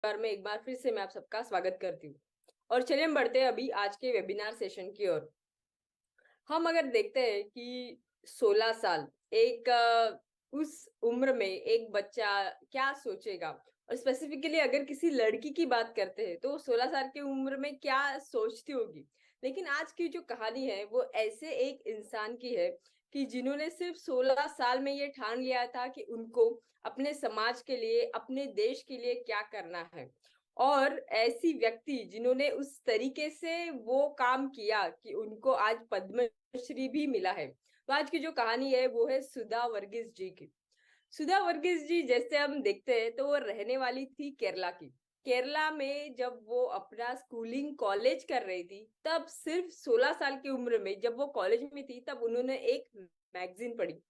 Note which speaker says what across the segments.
Speaker 1: बार में एक बार फिर से मैं आप सबका स्वागत करती हूँ। और चलिए हम बढ़ते हैं अभी आज के वेबिनार सेशन की ओर। हम अगर देखते हैं कि 16 साल एक उस उम्र में एक बच्चा क्या सोचेगा, और स्पेसिफिकली अगर किसी लड़की की बात करते हैं तो 16 साल की उम्र में क्या सोचती होगी। लेकिन आज की जो कहानी है वो ऐसे एक इंसान की है कि जिन्होंने सिर्फ 16 साल में ये ठान लिया था कि उनको अपने समाज के लिए, अपने देश के लिए क्या करना है। और ऐसी व्यक्ति जिन्होंने उस तरीके से वो काम किया कि उनको आज पद्मश्री भी मिला है। तो आज की जो कहानी है वो है सुधा वर्गीस जी की। सुधा वर्गीस जी जैसे हम देखते हैं तो वो रहने वाली थी केरला की। केरला में जब वो अपना स्कूलिंग कॉलेज कर रही थी तब सिर्फ 16 साल की उम्र में जब वो कॉलेज में थी तब उन्होंने एक मैगजीन पढ़ी।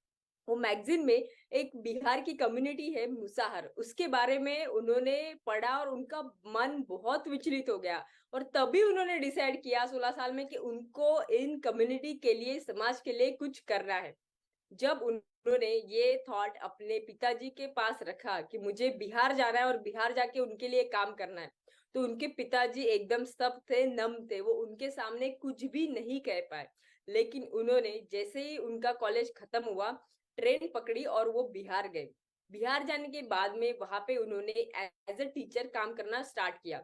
Speaker 1: वो मैगजीन में एक बिहार की कम्युनिटी है मुसाहर, उसके बारे में उन्होंने पढ़ा और उनका मन बहुत विचलित हो गया। और तभी उन्होंने डिसाइड किया 16 साल में कि उनको इन कम्युनिटी के लिए, समाज के लिए कुछ करना है। जब उन्होंने ये थॉट अपने पिताजी के पास रखा कि मुझे बिहार जाना है और बिहार जाके उनके लिए काम करना है, तो उनके पिताजी एकदम स्तब्ध थे, नम थे, वो उनके सामने कुछ भी नहीं कह पाए। लेकिन उन्होंने जैसे ही उनका कॉलेज खत्म हुआ, ट्रेन पकड़ी और वो बिहार गए। बिहार जाने के बाद में वहां पे उन्होंने एज ए टीचर काम करना स्टार्ट किया।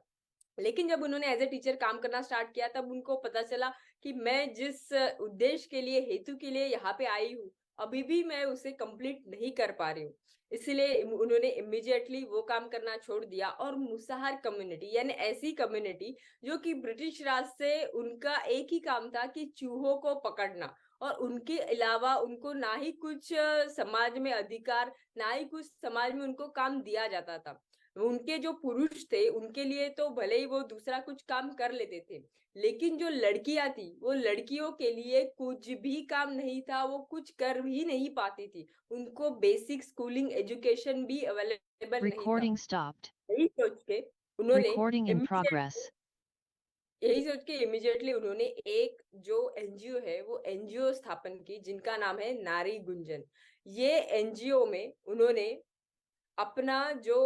Speaker 1: लेकिन जब उन्होंने एज ए टीचर काम करना स्टार्ट किया तब उनको पता चला कि मैं जिस उद्देश्य के लिए, हेतु के लिए यहाँ पे आई हूँ, अभी भी मैं उसे कंप्लीट नहीं कर पा रही हूँ। इसलिए उन्होंने इमिडिएटली वो काम करना छोड़ दिया और मुसाहर कम्युनिटी, यानी ऐसी कम्युनिटी जो कि ब्रिटिश राज से, उनका एक ही काम था कि चूहों को पकड़ना, और उनके अलावा उनको ना ही कुछ समाज में अधिकार, ना ही कुछ समाज में उनको काम दिया जाता था। उनके जो पुरुष थे उनके लिए तो भले ही वो दूसरा कुछ काम कर लेते थे, लेकिन जो लड़कियां थी वो लड़कियों के लिए कुछ भी काम नहीं था, वो कुछ कर ही नहीं पाती थी। उनको बेसिक स्कूलिंग एजुकेशन भी अवेलेबल नहीं था।
Speaker 2: Recording stopped.
Speaker 1: यही सोच के उन्होंने
Speaker 2: Recording in
Speaker 1: इमीडिएटली
Speaker 2: progress.
Speaker 1: यही सोच के इमीडिएटली उन्होंने एक जो एनजीओ है वो एनजीओ स्थापन की, जिनका नाम है नारी गुंजन। ये एनजीओ में उन्होंने अपना जो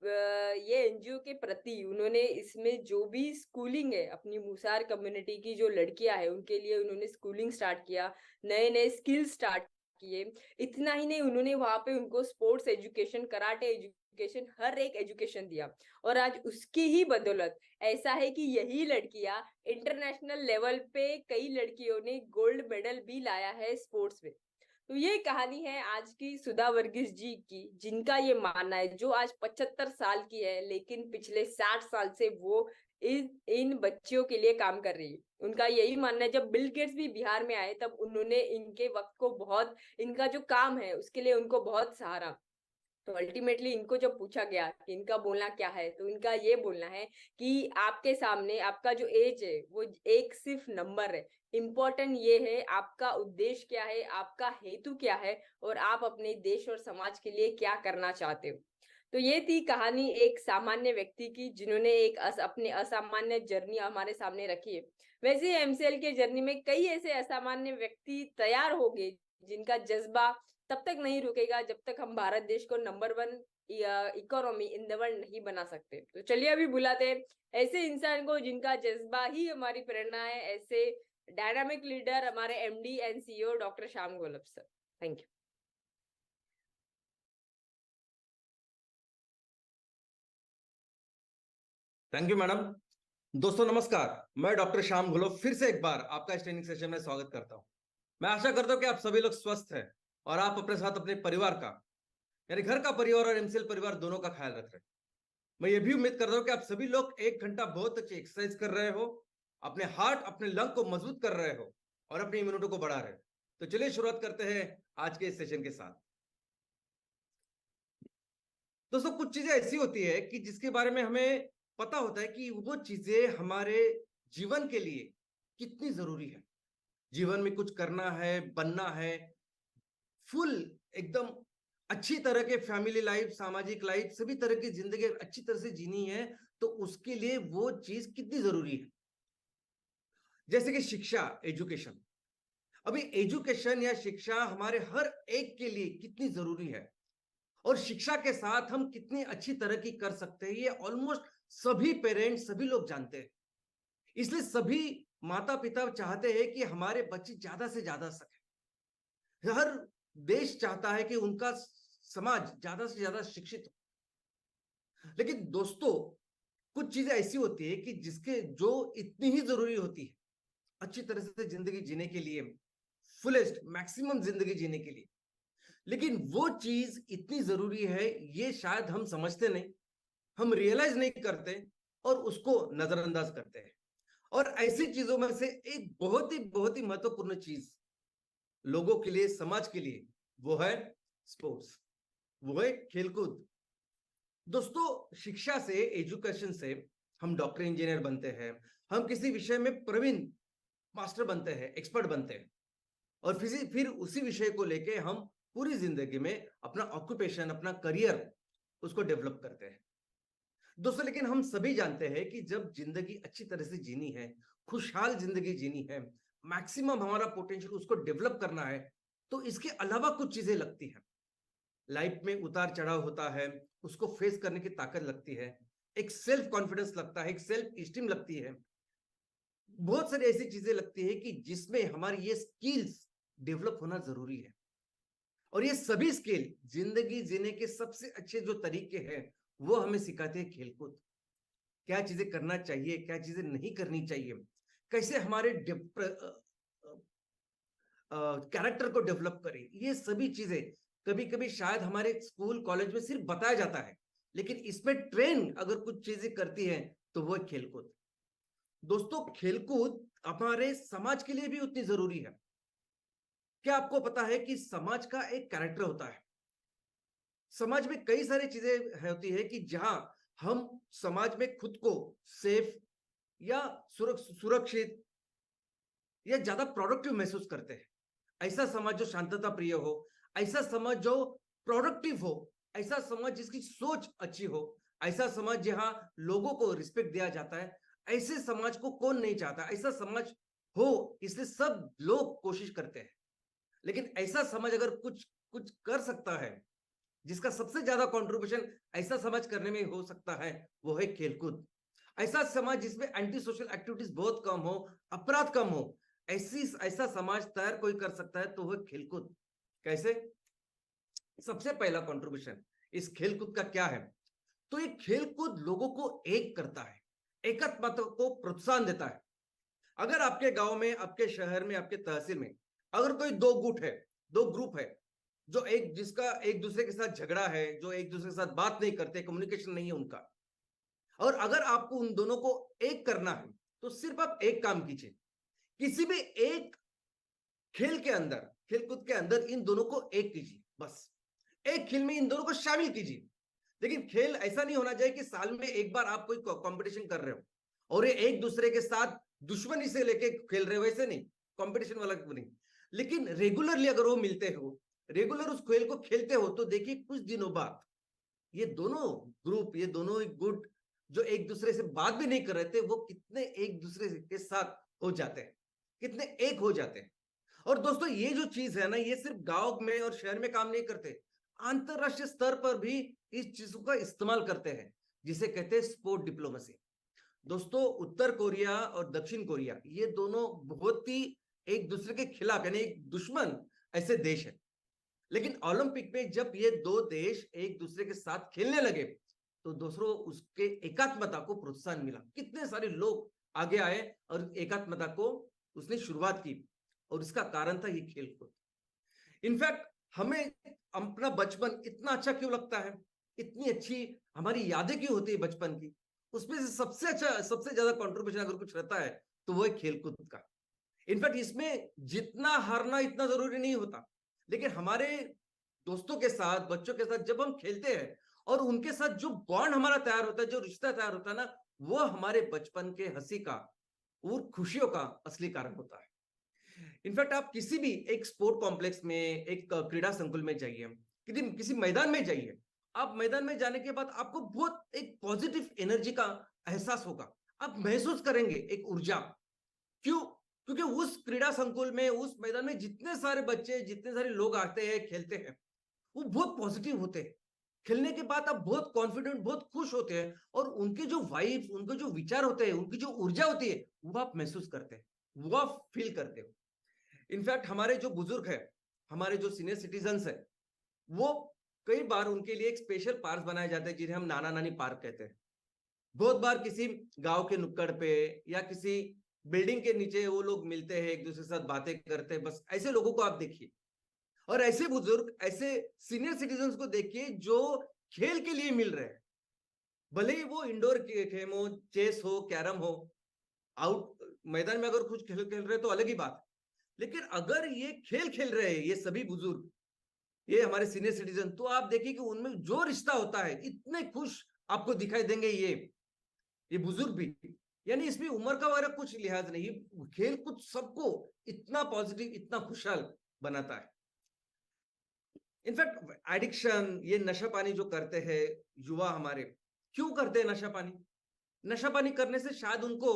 Speaker 1: ये एनजीओ के प्रति उन्होंने इसमें जो भी स्कूलिंग है, अपनी मुसार कम्युनिटी की जो लड़कियां हैं उनके लिए उन्होंने स्कूलिंग स्टार्ट किया, नए नए स्किल स्टार्ट किए। इतना ही नहीं, उन्होंने वहां पे उनको स्पोर्ट्स एजुकेशन, कराटे एजुकेशन, हर एक एजुकेशन दिया। और आज उसकी ही बदौलत ऐसा है कि यही लड़कियां इंटरनेशनल लेवल पे, कई लड़कियों ने गोल्ड मेडल भी लाया है स्पोर्ट्स में। तो ये कहानी है आज की सुधा वर्गीस जी की, जिनका ये मानना है, जो आज 75 साल की है लेकिन पिछले 60 साल से वो इन बच्चियों के लिए काम कर रही है। उनका यही मानना है, जब बिल गेट्स भी बिहार में आए तब उन्होंने इनके वक्त को बहुत, इनका जो काम है उसके लिए उनको बहुत सहारा। तो अल्टीमेटली इनको जब पूछा गया कि इनका बोलना क्या है, तो इनका ये बोलना है कि आपके सामने आपका जो एज है वो एक सिर्फ नंबर है। इम्पोर्टेंट ये है आपका उद्देश्य क्या है, आपका हेतु क्या है, और आप अपने देश और समाज के लिए क्या करना चाहते हो। तो ये थी कहानी एक सामान्य व्यक्ति की, जिन्होंने एक अपने असामान्य जर्नी हमारे सामने रखी है। वैसे एमसीएल के जर्नी में कई ऐसे असामान्य व्यक्ति तैयार हो गए जिनका जज्बा तब तक नहीं रुकेगा जब तक हम भारत देश को number one economy in the world नहीं बना सकते। तो चलिए अभी बुलाते हैं ऐसे इंसान को जिनका जज्बा ही हमारी प्रेरणा है, ऐसे डायनामिक लीडर, हमारे MD and CEO doctor Shyam Golab sir. Thank you.
Speaker 3: Thank you madam. दोस्तों नमस्कार, मैं डॉक्टर श्याम घोलप फिर से एक बार आपका इस ट्रेनिंग सेशन में स्वागत करता हूं। मैं आशा करता हूं कि आप सभी लोग स्वस्थ हैं और आप अपने साथ अपने परिवार का, यानी घर का परिवार और एमसीएल परिवार दोनों का ख्याल रख रहे हैं। मैं ये भी उम्मीद करता हूं कि आप सभी लोग 1 घंटा बहुत अच्छी एक्सरसाइज कर रहे हो, अपने हार्ट, अपने लंग को मजबूत कर रहे हो और अपनी इम्यूनिटी को बढ़ा रहे हो। तो चलिए शुरुआत करते हैं आज के इस सेशन के साथ। दोस्तों कुछ चीजें ऐसी होती है कि जिसके बारे में हमें पता होता है कि वो चीजें हमारे जीवन के लिए कितनी जरूरी है। जीवन में कुछ करना है, बनना है, फुल एकदम अच्छी तरह के फैमिली लाइफ, सामाजिक लाइफ, सभी तरह की जिंदगी अच्छी तरह से जीनी है, तो उसके लिए वो चीज कितनी जरूरी है। जैसे कि शिक्षा, एजुकेशन। अभी एजुकेशन या शिक्षा हमारे हर एक के लिए कितनी जरूरी है। और शिक्षा के साथ हम कितनी अच्छी तरक्की कर सकते हैं, ये ऑलमोस्ट सभी पेरेंट्स, सभी लोग जानते हैं। इसलिए सभी माता पिता चाहते हैं कि हमारे बच्चे ज्यादा से ज्यादा सके। हर देश चाहता है कि उनका समाज ज्यादा से ज्यादा शिक्षित हो। लेकिन दोस्तों, कुछ चीजें ऐसी होती है कि जिसके जो इतनी ही जरूरी होती है अच्छी तरह से जिंदगी जीने के लिए, फुलेस्ट मैक्सिमम जिंदगी जीने के लिए, लेकिन वो चीज इतनी जरूरी है ये शायद हम समझते नहीं, हम रियलाइज नहीं करते और उसको नजरअंदाज करते हैं। और ऐसी चीजों में से एक बहुत ही महत्वपूर्ण चीज लोगों के लिए, समाज के लिए, वो है स्पोर्ट्स, वो है खेलकूद। दोस्तों, शिक्षा से, एजुकेशन से हम डॉक्टर इंजीनियर बनते हैं, हम किसी विषय में प्रवीण मास्टर बनते हैं, एक्सपर्ट बनते हैं, और फिर उसी विषय को लेके हम पूरी जिंदगी में अपना ऑक्यूपेशन, अपना करियर उसको डेवलप करते हैं। दोस्तों, लेकिन हम सभी जानते हैं कि जब जिंदगी अच्छी तरह से जीनी है, खुशहाल जिंदगी जीनी है, मैक्सिमम हमारा पोटेंशियल उसको डेवलप करना है, तो इसके अलावा कुछ चीजें लगती हैं। लाइफ में उतार चढ़ाव होता है, उसको फेस करने की ताकत लगती है, एक सेल्फ कॉन्फिडेंस लगता है, एक सेल्फ स्टीम लगती है, बहुत सारी ऐसी चीजें लगती है कि जिसमें हमारी ये स्किल्स डेवलप होना जरूरी है। और ये सभी स्किल जिंदगी जीने के सबसे अच्छे जो तरीके हैं वो हमें सिखाते हैं खेलकूद। क्या चीजें करना चाहिए, क्या चीजें नहीं करनी चाहिए, कैसे हमारे कैरेक्टर को डेवलप करें, ये सभी चीजें कभी कभी शायद हमारे स्कूल कॉलेज में सिर्फ बताया जाता है, लेकिन इसमें ट्रेन अगर कुछ चीजें करती है तो वो है खेलकूद। दोस्तों, खेलकूद हमारे समाज के लिए भी उतनी जरूरी है। क्या आपको पता है कि समाज का एक कैरेक्टर होता है? समाज में कई सारी चीजें होती है कि जहां हम समाज में खुद को सेफ या सुरक्षित या ज्यादा प्रोडक्टिव महसूस करते हैं। ऐसा समाज जो शांतता प्रिय हो, ऐसा समाज जो प्रोडक्टिव हो, ऐसा समाज जिसकी सोच अच्छी हो, ऐसा समाज जहां लोगों को रिस्पेक्ट दिया जाता है, ऐसे समाज को कौन नहीं चाहता? ऐसा समाज हो इसलिए सब लोग कोशिश करते हैं। लेकिन ऐसा समाज अगर कुछ कुछ कर सकता है, जिसका सबसे ज्यादा कंट्रीब्यूशन ऐसा समाज करने में हो सकता है, वो है खेलकूद। ऐसा समाज जिसमें एंटी सोशल एक्टिविटीज बहुत कम हो, अपराध कम हो, ऐसा समाज तैयार कोई कर सकता है तो वो खेलकूद। कैसे? सबसे पहला कंट्रीब्यूशन इस खेलकूद का क्या है? तो ये खेलकूद लोगों को एक करता है, एकत्वता को प्रोत्साहन देता है। अगर आपके गांव में, आपके शहर में, आपके तहसील में अगर कोई दो गुट है, दो ग्रुप है, जो जिसका एक दूसरे के साथ झगड़ा है, जो एक दूसरे के साथ बात नहीं करते, कम्युनिकेशन नहीं है उनका, और अगर आपको उन दोनों को एक करना है तो सिर्फ आप एक काम कीजिए, किसी भी एक खेल के अंदर, खेलकूद के अंदर इन दोनों को एक कीजिए, बस एक खेल में इन दोनों को शामिल कीजिए। लेकिन खेल ऐसा नहीं होना चाहिए कि साल में एक बार आप कोई कंपटीशन कर रहे हो और ये एक दूसरे के साथ दुश्मनी से लेके खेल रहे हो, वैसे नहीं, कंपटीशन वाला नहीं। लेकिन रेगुलरली अगर वो मिलते हो, रेगुलर उस खेल को खेलते हो, तो देखिए कुछ दिनों बाद ये दोनों ग्रुप, ये दोनों गुट जो एक दूसरे से बात भी नहीं कर रहे थे, वो कितने एक दूसरे के साथ हो जाते हैं, कितने एक हो जाते हैं। और दोस्तों, ये जो चीज है ना, ये सिर्फ गांव में और शहर में काम नहीं करते, अंतरराष्ट्रीय स्तर पर भी इस चीजों का इस्तेमाल करते हैं, जिसे कहते हैं स्पोर्ट डिप्लोमेसी। दोस्तों, उत्तर कोरिया और दक्षिण कोरिया ये दोनों बहुत ही एक दूसरे के खिलाफ, यानी एक दुश्मन ऐसे देश है। लेकिन ओलंपिक में जब ये दो देश एक दूसरे के साथ खेलने लगे तो दूसरों उसके एकात्मता को प्रोत्साहन मिला, कितने सारे लोग आगे आए और एकात्मता को उसने शुरुआत की, और इसका कारण था ये खेलकूद। इनफैक्ट हमें अपना बचपन इतना अच्छा क्यों लगता है, इतनी अच्छी हमारी यादें क्यों होती है बचपन की? उसमें से सबसे अच्छा, सबसे ज्यादा कंट्रीब्यूशन अगर कुछ रहता है तो वो है खेलकूद का। इनफैक्ट इसमें जितना हारना इतना जरूरी नहीं होता, लेकिन हमारे दोस्तों के साथ, बच्चों के साथ जब हम खेलते हैं और उनके साथ जो बॉन्ड हमारा तैयार होता है, जो रिश्ता तैयार होता है ना, वो हमारे बचपन के हंसी का और खुशियों का असली कारण होता है। इनफैक्ट आप किसी भी एक स्पोर्ट कॉम्प्लेक्स में, एक क्रीड़ा संकुल में जाइए, किसी मैदान में जाइए, आप मैदान में जाने के बाद आपको बहुत एक पॉजिटिव एनर्जी का एहसास होगा, आप महसूस करेंगे एक ऊर्जा। क्यों? क्योंकि उस क्रीड़ा संकुल में, उस मैदान में जितने सारे बच्चे, जितने सारे लोग आते हैं, खेलते हैं, वो बहुत पॉजिटिव होते हैं, खेलने के बाद आप बहुत कॉन्फिडेंट, बहुत खुश होते हैं, और उनके जो वाइब्स, उनके जो विचार होते हैं, उनकी जो ऊर्जा होती है, वो आप महसूस करते हैं, वो आप फील करते हो। इनफैक्ट हमारे जो बुजुर्ग है, हमारे जो सीनियर सिटीजन्स है, वो कई बार उनके लिए एक स्पेशल पार्क बनाए जाते हैं जिन्हें हम नाना नानी पार्क कहते हैं। बहुत बार किसी गांव के नुक्कड़ पे या किसी बिल्डिंग के नीचे वो लोग मिलते हैं, एक दूसरे के साथ बातें करते हैं। बस ऐसे लोगों को आप देखिए, और ऐसे बुजुर्ग, ऐसे सीनियर सिटीजन्स को देखिए जो खेल के लिए मिल रहे हैं। भले ही वो इंडोर गेम हो, चेस हो, कैरम हो, आउट मैदान में अगर कुछ खेल खेल रहे हैं तो अलग ही बात है। लेकिन अगर ये खेल खेल रहे हैं, ये सभी बुजुर्ग, ये हमारे सीनियर सिटीजन, तो आप देखिए कि उनमें जो रिश्ता होता है, इतने खुश आपको दिखाई देंगे ये बुजुर्ग भी। यानी इसमें उम्र का वगैरह कुछ लिहाज नहीं, खेल कुछ सबको इतना पॉजिटिव, इतना खुशहाल बनाता है। इनफैक्ट एडिक्शन, ये नशा पानी जो करते हैं युवा हमारे, क्यों करते हैं नशा पानी? नशा पानी करने से शायद उनको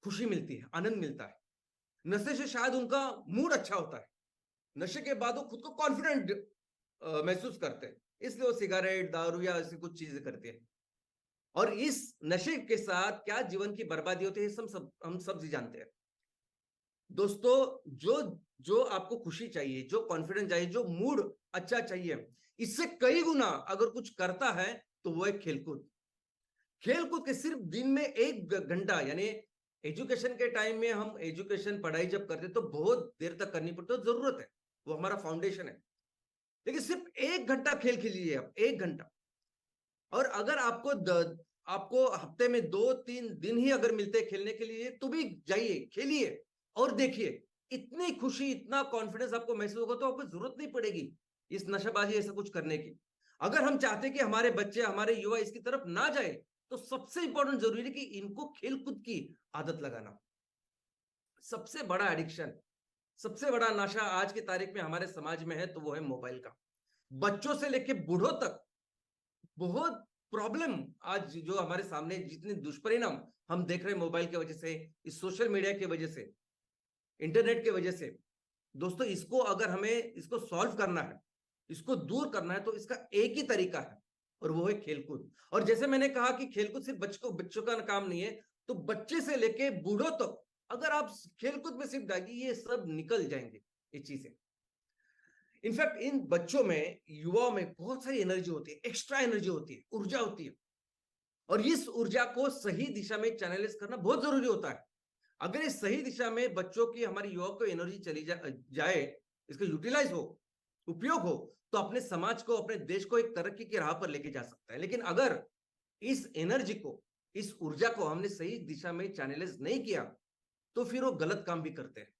Speaker 3: खुशी मिलती है, आनंद मिलता है। नशे से शायद उनका मूड अच्छा होता है। नशे के बाद वो खुद को कॉन्फिडेंट महसूस करते हैं, इसलिए वो सिगरेट, दारू या ऐसी कुछ चीजें करते हैं। और इस नशे के साथ क्या जीवन की बर्बादी होती है, हम सब जी जानते हैं। दोस्तों, जो जो आपको खुशी चाहिए, जो कॉन्फिडेंस चाहिए, जो मूड अच्छा चाहिए, इससे कई गुना अगर कुछ करता है तो वो है खेलकूद। खेलकूद के सिर्फ दिन में 1 घंटा, यानी एजुकेशन के टाइम में हम एजुकेशन पढ़ाई जब करते तो बहुत देर तक करनी पड़ती है, तो जरूरत है, वो हमारा फाउंडेशन है। लेकिन सिर्फ 1 घंटा खेल खेलिए आप, 1 घंटा। और अगर आपको हफ्ते में 2-3 दिन ही अगर मिलते हैं खेलने के लिए, तो भी जाइए, खेलिए और देखिए, इतनी खुशी, इतना कॉन्फिडेंस आपको महसूस होगा, तो आपको जरूरत नहीं पड़ेगी इस नशाबाजी ऐसा कुछ करने की। अगर हम चाहते हैं कि हमारे बच्चे, हमारे युवा इसकी तरफ ना जाए, तो सबसे इंपॉर्टेंट जरूरी है कि इनको खेलकूद की आदत लगाना। सबसे बड़ा एडिक्शन, सबसे बड़ा नशा आज की तारीख में हमारे समाज में है, तो वो है मोबाइल का। बच्चों से लेके बूढ़ों तक बहुत प्रॉब्लम आज जो हमारे सामने, जितने दुष्परिणाम हम देख रहे हैं मोबाइल की वजह से, इस सोशल मीडिया की वजह से, इंटरनेट की वजह से। दोस्तों, इसको अगर हमें इसको सॉल्व करना है, इसको दूर करना है, तो इसका एक ही तरीका है, और वो है खेलकूद। और जैसे मैंने कहा कि खेलकूद सिर्फ बच्चों का काम नहीं है, तो बच्चे से लेके बूढ़ों तक अगर आप खेलकूद में सिर्फ डालिए, ये सब निकल जाएंगे ये चीजें। इनफैक्ट इन बच्चों में, युवाओं में बहुत सारी एनर्जी होती है, एक्स्ट्रा एनर्जी होती है, ऊर्जा होती है, और इस ऊर्जा को सही दिशा में चैनलाइज करना बहुत जरूरी होता है। अगर इस सही दिशा में बच्चों की, हमारी युवाओं को एनर्जी चली जाए, इसका यूटिलाइज हो, उपयोग हो, तो अपने समाज को, अपने देश को एक तरक्की की राह पर लेके जा सकता है। लेकिन अगर इस एनर्जी को, इस ऊर्जा को हमने सही दिशा में चैनलाइज नहीं किया, तो फिर वो गलत काम भी करते हैं।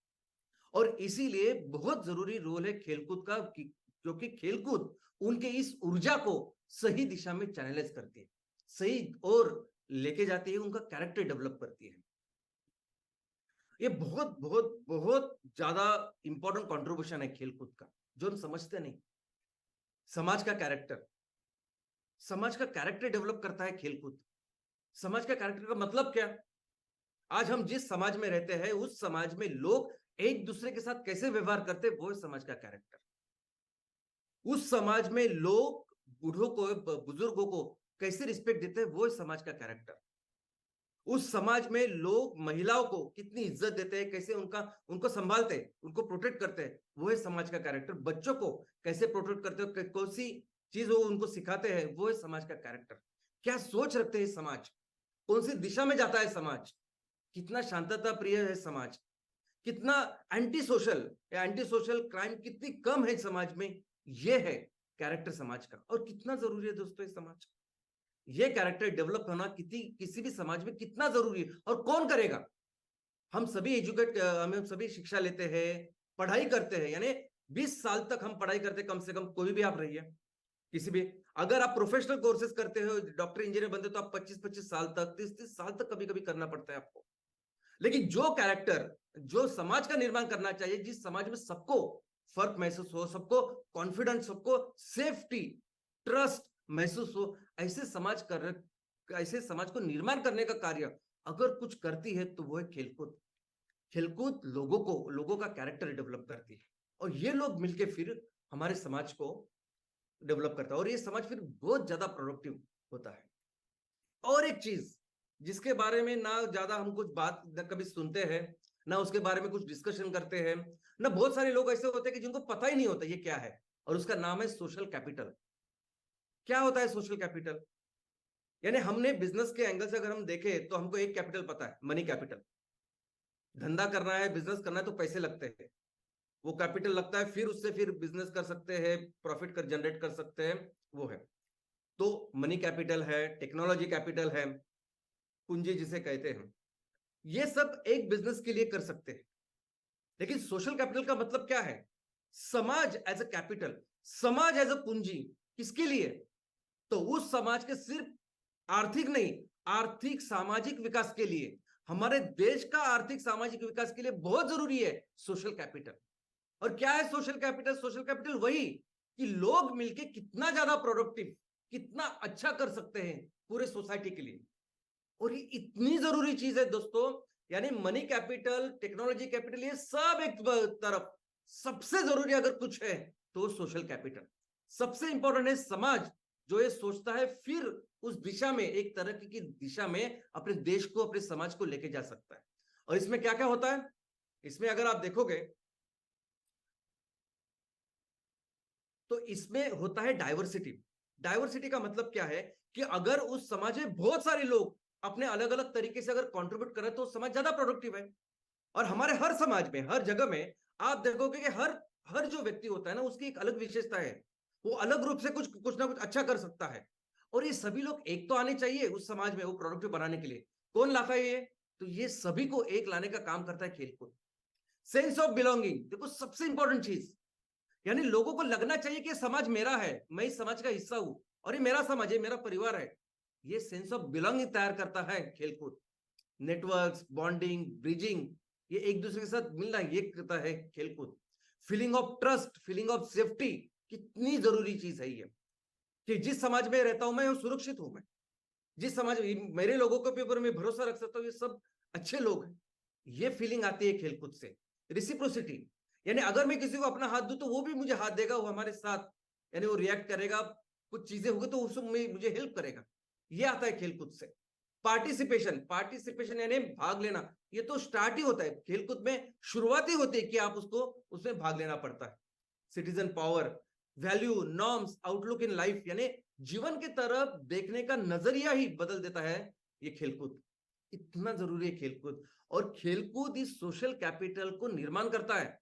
Speaker 3: और इसीलिए बहुत जरूरी रोल है खेलकूद का, क्योंकि खेलकूद उनके इस ऊर्जा को सही दिशा में चैनलाइज करती है, सही और लेके जाती है, उनका कैरेक्टर डेवलप करती है। ये बहुत बहुत बहुत ज्यादा इंपॉर्टेंट कंट्रीब्यूशन है खेलकूद का, जो हम समझते नहीं। समाज का कैरेक्टर, समाज का कैरेक्टर डेवलप करता है खेलकूद। समाज का कैरेक्टर का मतलब क्या? आज हम जिस समाज में रहते हैं, उस समाज में लोग एक दूसरे के साथ कैसे व्यवहार करते हैं, वो है समाज का कैरेक्टर। उस समाज में लोग बूढ़ों को, बुजुर्गों को कैसे रिस्पेक्ट देते हैं, वो है समाज का कैरेक्टर। उस समाज में लोग महिलाओं को कितनी इज्जत देते हैं, कैसे उनको संभालते हैं, उनको प्रोटेक्ट करते हैं, वो है समाज का कैरेक्टर। बच्चों को कैसे प्रोटेक्ट करते हो, कौन सी चीज वो उनको सिखाते हैं, वो है समाज का कैरेक्टर। क्या सोच रखते हैं समाज, कौन सी दिशा में जाता है समाज, कितना शांतता प्रिय है समाज, कितना एंटी सोशल क्राइम कितनी कम है समाज में, ये है कैरेक्टर समाज का। और कितना जरूरी है दोस्तों, इस समाज ये कैरेक्टर डेवलप होना किसी भी समाज में कितना जरूरी है, और कौन करेगा? हम सभी शिक्षा लेते हैं, पढ़ाई करते हैं, यानी 20 साल तक हम पढ़ाई करते हैं, कम से कम, कोई भी आप रहिए, किसी भी, अगर आप प्रोफेशनल कोर्सेज करते हो, डॉक्टर इंजीनियर बनते, तो आप 25-25 साल तक, 30-30 साल तक कभी कभी करना पड़ता है आपको। लेकिन जो कैरेक्टर, जो समाज का निर्माण करना चाहिए, जिस समाज में सबको फर्क महसूस हो, सबको कॉन्फिडेंस, सबको सेफ्टी, ट्रस्ट महसूस हो, ऐसे समाज को निर्माण करने का कार्य अगर कुछ करती है, तो वो है खेलकूद। खेलकूद लोगों का कैरेक्टर डेवलप करती है, और ये लोग मिलके फिर हमारे समाज को डेवलप करता है और ये समाज फिर बहुत ज्यादा प्रोडक्टिव होता है। और एक चीज जिसके बारे में ना ज्यादा हम कुछ बात ना कभी सुनते हैं, ना उसके बारे में कुछ डिस्कशन करते हैं, ना बहुत सारे लोग ऐसे होते हैं कि जिनको पता ही नहीं होता ये क्या है, और उसका नाम है सोशल कैपिटल। क्या होता है सोशल कैपिटल? यानी हमने बिजनेस के एंगल से अगर हम देखें तो हमको एक कैपिटल पता है, मनी कैपिटल। धंधा करना है, बिजनेस करना है तो पैसे लगते हैं, वो कैपिटल लगता है, फिर उससे फिर बिजनेस कर सकते हैं, प्रॉफिट कर जनरेट कर सकते हैं, वो है। तो मनी कैपिटल है, टेक्नोलॉजी कैपिटल है, पूंजी जिसे कहते हैं, ये सब एक बिजनेस के लिए कर सकते हैं। लेकिन सोशल कैपिटल का मतलब क्या है? समाज एज अ कैपिटल, समाज एज अ पूंजी। किसके लिए? तो उस समाज के सिर्फ आर्थिक नहीं, आर्थिक सामाजिक विकास के लिए, हमारे देश का आर्थिक सामाजिक विकास के लिए बहुत जरूरी है सोशल कैपिटल। और क्या है सोशल कैपिटल? सोशल कैपिटल वही कि लोग मिलके कितना ज्यादा प्रोडक्टिव, कितना अच्छा कर सकते हैं पूरे सोसाइटी के लिए। और ये इतनी जरूरी चीज है दोस्तों, यानी मनी कैपिटल, टेक्नोलॉजी कैपिटल, ये सब एक तरफ, सबसे जरूरी अगर कुछ है तो सोशल कैपिटल। सबसे इंपॉर्टेंट है समाज, जो ये सोचता है फिर उस दिशा में, एक तरक्की की दिशा में अपने देश को, अपने समाज को लेके जा सकता है। और इसमें क्या क्या होता है? इसमें अगर आप देखोगे तो इसमें होता है डाइवर्सिटी। डाइवर्सिटी का मतलब क्या है कि अगर उस समाज में बहुत सारे लोग अपने अलग अलग तरीके से अगर कंट्रीब्यूट करें तो समाज ज्यादा प्रोडक्टिव है। और हमारे हर समाज में, हर जगह में आप देखोगे कि हर हर जो व्यक्ति होता है ना, उसकी एक अलग विशेषता है, वो अलग रूप से कुछ कुछ ना कुछ अच्छा कर सकता है। और ये सभी लोग एक तो आने चाहिए उस समाज में वो प्रोडक्टिव बनाने के लिए। कौन लाता है ये? तो ये सभी को एक लाने का काम करता है खेलकूद। सेंस ऑफ बिलोंगिंग देखो, सबसे इंपॉर्टेंट चीज, यानी लोगों को लगना चाहिए कि समाज मेरा है, मैं इस समाज का हिस्सा हूं, और ये मेरा समाज है, मेरा परिवार है। ये सेंस ऑफ बिलोंगिंग तैयार करता है खेलकूद। नेटवर्क्स, बॉन्डिंग, ब्रिजिंग, ये एक दूसरे के साथ मिलना, ये करता है खेलकूद। Feeling of trust, feeling of safety, कितनी जरूरी चीज है ये, कि जिस समाज में रहता हूं मैं, वो सुरक्षित हूं। मैं जिस समाज में, मेरे लोगों के ऊपर मैं भरोसा रख सकता हूँ, ये सब अच्छे लोग हैं, ये फीलिंग आती है खेलकूद से। रिसिप्रोसिटी, यानी अगर मैं किसी को अपना हाथ दूं तो वो भी मुझे हाथ देगा, वो हमारे साथ, यानी वो रिएक्ट करेगा, कुछ चीजें होगी तो उसमें मुझे हेल्प करेगा, ये आता है खेलकूद से। पार्टिसिपेशन, पार्टिसिपेशन यानी भाग लेना, ये तो स्टार्ट ही होता है खेलकूद में, शुरुआत ही होती है कि आप उसको उसमें भाग लेना पड़ता है। Citizen power, value, norms, outlook in life, यानी जीवन की तरफ देखने का नजरिया ही बदल देता है ये खेलकूद। इतना जरूरी है खेलकूद। और खेलकूद इस सोशल कैपिटल को निर्माण करता है।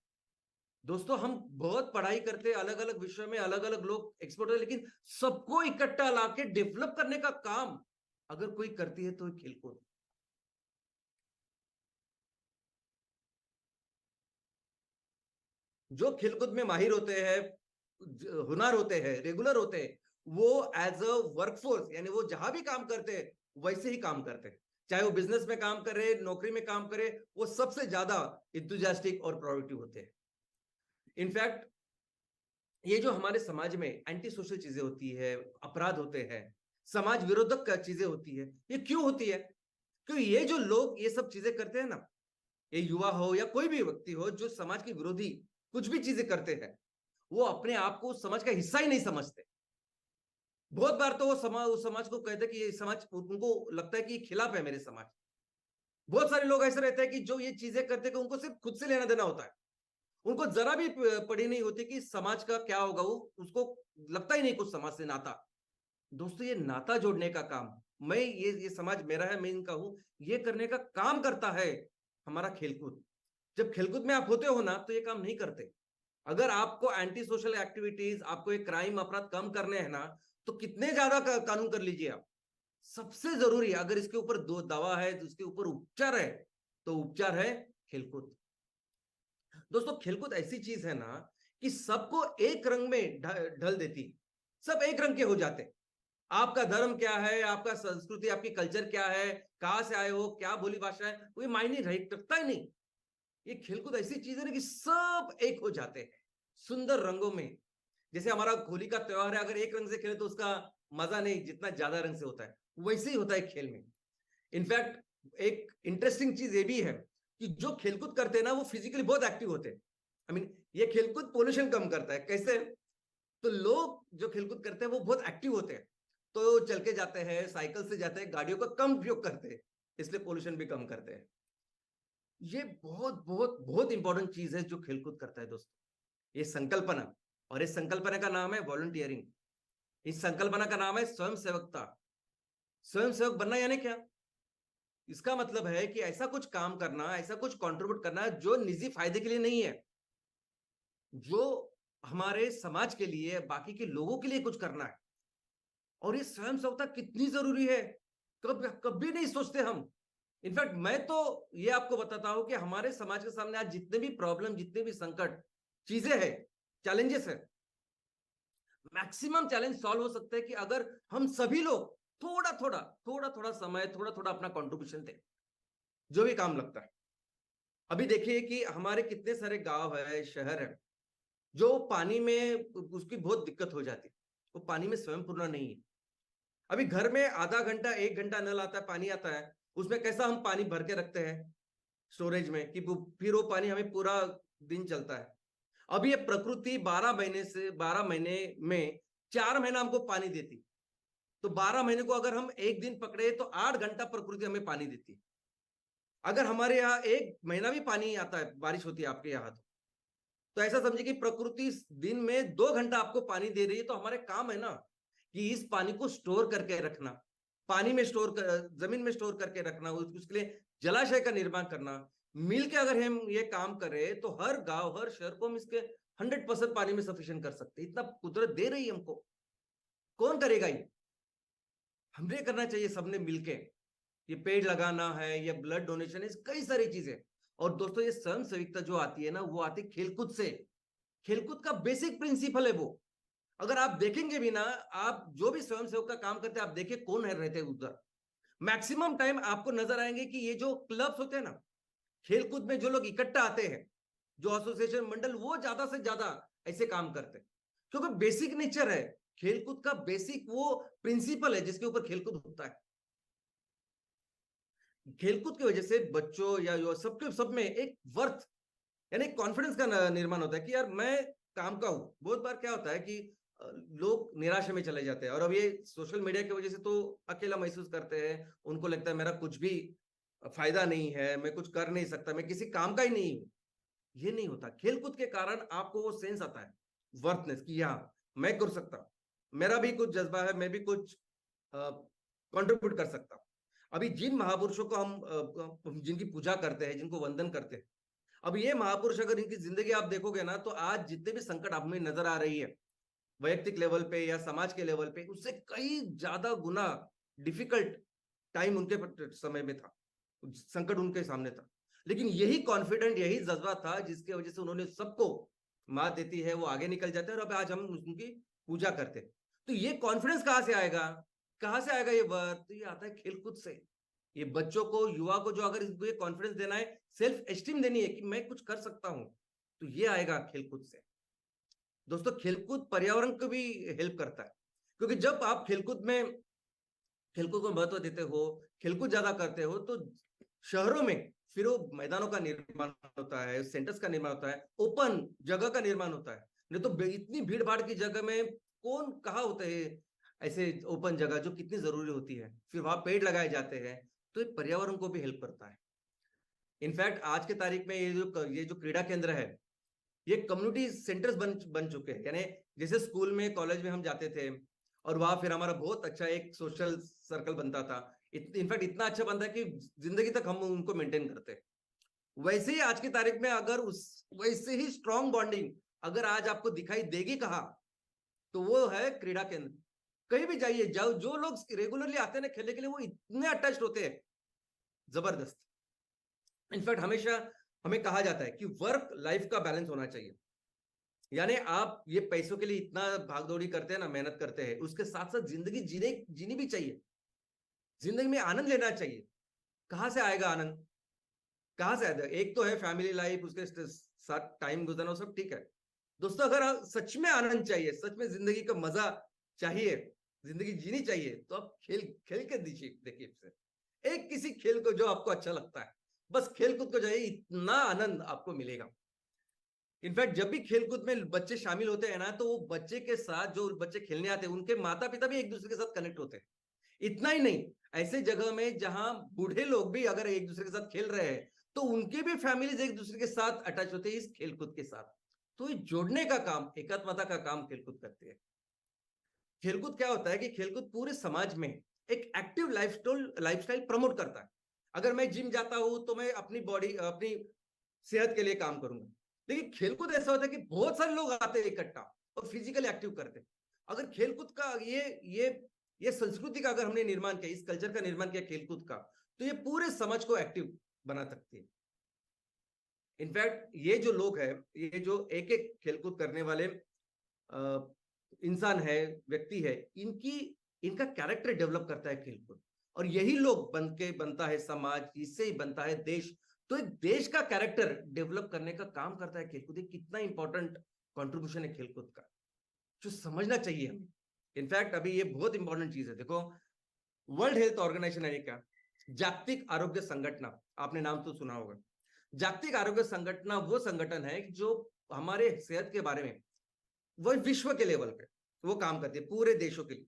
Speaker 3: दोस्तों, हम बहुत पढ़ाई करते हैं, अलग अलग विषयों में अलग अलग लोग एक्सपर्ट है, लेकिन सबको इकट्ठा लाके डेवलप करने का काम अगर कोई करती है तो खेलकूद। जो खेलकूद में माहिर होते हैं, हुनर होते हैं, रेगुलर होते हैं, वो एज अ वर्कफोर्स, यानी वो जहां भी काम करते हैं वैसे ही काम करते हैं। चाहे वो बिजनेस में काम करे, नौकरी में काम करे, वो सबसे ज्यादा इंथुजियास्टिक और प्रोडक्टिव होते हैं। इनफैक्ट ये जो हमारे समाज में एंटी सोशल चीजें होती है, अपराध होते हैं, समाज विरोधक चीजें होती है, ये क्यों होती है? क्योंकि ये जो लोग ये सब चीजें करते हैं ना, ये युवा हो या कोई भी व्यक्ति हो जो समाज के विरोधी कुछ भी चीजें करते हैं, वो अपने आप को समाज का हिस्सा ही नहीं समझते। बहुत बार तो वो समाज को कहते हैं कि ये समाज, उनको लगता है कि ये खिलाफ है मेरे समाज। बहुत सारे लोग ऐसे रहते हैं कि जो ये चीजें करते हैं कि उनको सिर्फ खुद से लेना देना होता है, उनको जरा भी पड़ी नहीं होती कि समाज का क्या होगा, वो उसको लगता ही नहीं कुछ समाज से नाता। दोस्तों, ये नाता जोड़ने का काम, मैं ये समाज मेरा है, मैं इनका हूं, ये करने का काम करता है हमारा खेलकूद। जब खेलकूद में आप होते हो ना, तो ये काम नहीं करते। अगर आपको एंटी सोशल एक्टिविटीज, आपको ये क्राइम, अपराध कम करने हैं ना, तो कितने ज्यादा कानून कर लीजिए आप। सबसे जरूरी, अगर इसके ऊपर दो दवा है, तो इसके ऊपर उपचार है, तो उपचार है खेलकूद। दोस्तों, खेलकूद ऐसी चीज है ना कि सबको एक रंग में ढल देती, सब एक रंग के हो जाते। आपका धर्म क्या है, आपका संस्कृति, आपकी कल्चर क्या है, कहां से आए हो, क्या बोली भाषा है, कोई मायने रखता ही नहीं। ये खेलकूद ऐसी चीज है ना कि सब एक हो जाते हैं सुंदर रंगों में। जैसे हमारा होली का त्योहार है, अगर एक रंग से खेले तो उसका मजा नहीं जितना ज्यादा रंग से होता है, वैसे ही होता है खेल में। इनफैक्ट एक इंटरेस्टिंग चीज ये भी है कि जो खेलकूद करते हैं ना, वो फिजिकली बहुत एक्टिव होते हैं। आई मीन, ये खेलकूद पोल्यूशन कम करता है। कैसे? तो लोग जो खेलकूद करते हैं वो बहुत एक्टिव होते हैं, तो चल के जाते हैं, साइकिल से जाते हैं, गाड़ियों का कम उपयोग करते हैं, इसलिए पोल्यूशन भी कम करते हैं। ये बहुत बहुत बहुत इंपॉर्टेंट चीज है जो खेलकूद करता है दोस्तों, ये संकल्पना। और इस संकल्पना का नाम है वॉलंटियरिंग। इस संकल्पना का नाम है स्वयं सेवकता। स्वयं सेवक बनना यानी क्या? इसका मतलब है कि ऐसा कुछ काम करना, ऐसा कुछ कंट्रीब्यूट करना जो निजी फायदे के लिए नहीं है, जो हमारे समाज के लिए, बाकी के लोगों के लिए कुछ करना है। और ये स्वयं सेवकता कितनी जरूरी है, कभी नहीं सोचते हम। इनफैक्ट मैं तो ये आपको बताता हूं कि हमारे समाज के सामने आज जितने भी प्रॉब्लम, जितने भी संकट चीजें हैं, चैलेंजेस है, मैक्सिमम चैलेंज सॉल्व हो सकते हैं कि अगर हम सभी लोग थोड़ा थोड़ा समय, थोड़ा थोड़ा अपना कंट्रीब्यूशन दें, जो भी काम लगता है। अभी देखिए कि हमारे कितने सारे गांव है, शहर है, जो पानी में उसकी बहुत दिक्कत हो जाती है, वो पानी में स्वयं पूर्ण नहीं है। अभी घर में आधा घंटा 1 घंटा नल आता है, पानी आता है, उसमें कैसा हम पानी भर के रखते हैं स्टोरेज में कि फिर वो पानी हमें पूरा दिन चलता है। अब ये प्रकृति 12 महीने में 4 महीना हमको पानी देती, तो 12 महीने को अगर हम एक दिन पकड़े तो 8 घंटा प्रकृति हमें पानी देती। अगर हमारे यहाँ 1 महीना भी पानी आता है, बारिश होती है आपके यहाँ, तो ऐसा समझिए कि प्रकृति दिन में 2 घंटा आपको पानी दे रही है। तो हमारे काम है ना कि इस पानी को स्टोर करके रखना, पानी में स्टोर कर, जमीन में स्टोर करके रखना, उसके लिए जलाशय का निर्माण करना। मिलके अगर हम ये काम करें तो हर गांव, हर शहर को हम इसके 100% पानी में सफिशिएंट कर सकते हैं। इतना कुदरत दे रही है हमको, कौन करेगा ये? हमने करना चाहिए सबने मिलके। ये पेड़ लगाना है, ये ब्लड डोनेशन है, कई सारी चीजें। और दोस्तों ये स्वयं सेविकता जो आती है ना, वो आती है खेलकूद से। खेलकूद का बेसिक प्रिंसिपल है वो। अगर आप देखेंगे भी ना, आप जो भी स्वयं सेवक का काम करते हैं, आप देखिए कौन है रहते हैं उधर, मैक्सिमम टाइम आपको नजर आएंगे कि ये जो क्लब्स होते हैं ना, खेलकूद में जो लोग इकट्ठा आते हैं, जो एसोसिएशन मंडल, वो ज्यादा से ज्यादा ऐसे काम करते हैं, क्योंकि बेसिक नेचर है खेलकूद का, बेसिक वो प्रिंसिपल है जिसके ऊपर खेलकूद होता है। खेलकूद की वजह से बच्चों या युवा सबके सब में एक वर्थ यानी कॉन्फिडेंस का निर्माण होता है कि यार मैं काम का हूं। बहुत बार क्या होता है कि लोग निराशा में चले जाते हैं, और अब ये सोशल मीडिया की वजह से तो अकेला महसूस करते हैं, उनको लगता है मेरा कुछ भी फायदा नहीं है, मैं कुछ कर नहीं सकता, मैं किसी काम का ही नहीं हूं। ये नहीं होता। खेलकूद के कारण आपको वो सेंस आता है, वर्थनेस, कि हाँ मैं कर सकता हूं, मेरा भी कुछ जज्बा है, मैं भी कुछ कंट्रीब्यूट कर सकता हूं। अभी जिन महापुरुषों को हम जिनकी पूजा करते हैं, जिनको वंदन करते हैं, अब ये महापुरुष अगर इनकी जिंदगी आप देखोगे ना, तो आज जितने भी संकट आप में नजर आ रही है वैयक्तिक लेवल पे या समाज के लेवल पे, उससे कई ज्यादा गुना डिफिकल्ट टाइम उनके समय में था, संकट उनके सामने था। लेकिन यही कॉन्फिडेंट, यही जज्बा था जिसकी वजह से उन्होंने सबको मात देती है, वो आगे निकल जाते हैं, और अब आज हम उनकी पूजा करते हैं। तो ये कॉन्फिडेंस कहां से आएगा, कहां से आएगा ये वर्थ? तो ये आता है खेलकूद से। ये बच्चों को, युवा को, जो अगर इनको ये कॉन्फिडेंस देना है, सेल्फ एस्टीम देनी है कि मैं कुछ कर सकता हूं, तो ये आएगा खेलकूद से। दोस्तों खेलकूद पर्यावरण को भी हेल्प करता है, क्योंकि जब आप खेलकूद को महत्व देते हो, खेलकूद ज्यादा करते हो, तो शहरों में फिर वो मैदानों का निर्माण होता है, सेंटर्स का निर्माण होता है, ओपन जगह का निर्माण होता है। नहीं तो इतनी भीड़ भाड़ की जगह में कौन कहाँ होते हैं ऐसे ओपन जगह जो कितनी जरूरी होती है, फिर वहां पेड़ लगाए जाते हैं, तो ये पर्यावरण को भी हेल्प करता है। इनफैक्ट आज के तारीख में ये जो क्रीड़ा केंद्र है, ये कम्युनिटी सेंटर्स बन चुके हैं। यानी जैसे स्कूल में, कॉलेज में हम जाते थे, और वहां फिर हमारा बहुत अच्छा एक सोशल सर्कल बनता था, इनफैक्ट इतना अच्छा बनता है कि जिंदगी तक हम उनको मेंटेन करते हैं। वैसे ही आज की तारीख में अगर उस वैसे ही स्ट्रॉन्ग बॉन्डिंग अगर आज आपको दिखाई देगी कहा, तो वो है क्रीड़ा केंद्र। कहीं भी जाइए, जाओ, जो लोग रेगुलरली आते हैं ना खेलने के लिए, वो इतने अटैच्ड होते हैं, जबरदस्त। इनफैक्ट हमेशा हमें कहा जाता है कि वर्क लाइफ का बैलेंस होना चाहिए। यानी आप ये पैसों के लिए इतना भागदौड़ी करते हैं ना, मेहनत करते हैं, उसके साथ साथ जिंदगी जीनी भी चाहिए, जिंदगी में आनंद लेना चाहिए। कहां से आएगा आनंद? कहां से आएगा? एक तो है फैमिली लाइफ, उसके साथ टाइम गुजरना, सब ठीक है। दोस्तों अगर आप सच में आनंद चाहिए, सच में जिंदगी का मजा चाहिए, जिंदगी जीनी चाहिए, तो आप खेल खेल के दीजिए, देखिए एक किसी खेल को जो आपको अच्छा लगता है, बस खेल कूद को जाइए, इतना आनंद आपको मिलेगा। इनफैक्ट जब भी खेलकूद में बच्चे शामिल होते हैं ना, तो वो बच्चे के साथ जो बच्चे खेलने आते हैं उनके माता पिता भी एक दूसरे के साथ कनेक्ट होते हैं। इतना ही नहीं, ऐसे जगह में जहां बूढ़े लोग भी अगर एक दूसरे के साथ खेल रहे हैं तो उनके भी फैमिलीज एक दूसरे के साथ अटैच होते हैं इस खेलकूद के साथ। तो ये जोड़ने का काम, एकात्मता का काम खेलकूद करती है। खेलकूद क्या होता है कि खेलकूद पूरे समाज में एक एक्टिव लाइफस्टाइल प्रमोट करता है। अगर मैं जिम जाता हूं तो मैं अपनी बॉडी, अपनी सेहत के लिए काम करूंगा, लेकिन खेलकूद ऐसा होता है कि बहुत सारे लोग आते हैं इकट्ठा और फिजिकली एक्टिव करते हैं। अगर खेलकूद का ये संस्कृति का अगर हमने निर्माण किया, इस कल्चर का निर्माण किया खेलकूद का, तो ये पूरे समाज को एक्टिव बना सकती है। इनफैक्ट ये जो लोग हैं, ये जो एक एक खेलकूद करने वाले इंसान है, व्यक्ति है, इनका कैरेक्टर डेवलप करता है खेलकूद। और यही लोग बनता है समाज, इससे ही बनता है देश। तो एक देश का कैरेक्टर डेवलप करने का काम करता है खेलकूद। कितना इंपॉर्टेंट कंट्रीब्यूशन है खेलकूद का, जो समझना चाहिए हमें। इनफैक्ट अभी ये बहुत इंपॉर्टेंट चीज है। देखो, वर्ल्ड हेल्थ ऑर्गेनाइजेशन है क्या, जागतिक आरोग्य संगठन, आपने नाम तो सुना होगा। जागतिक आरोग्य संगठन वो संगठन है जो हमारे सेहत के बारे में, वो विश्व के लेवल पे वो काम करती है, पूरे देशों के लिए।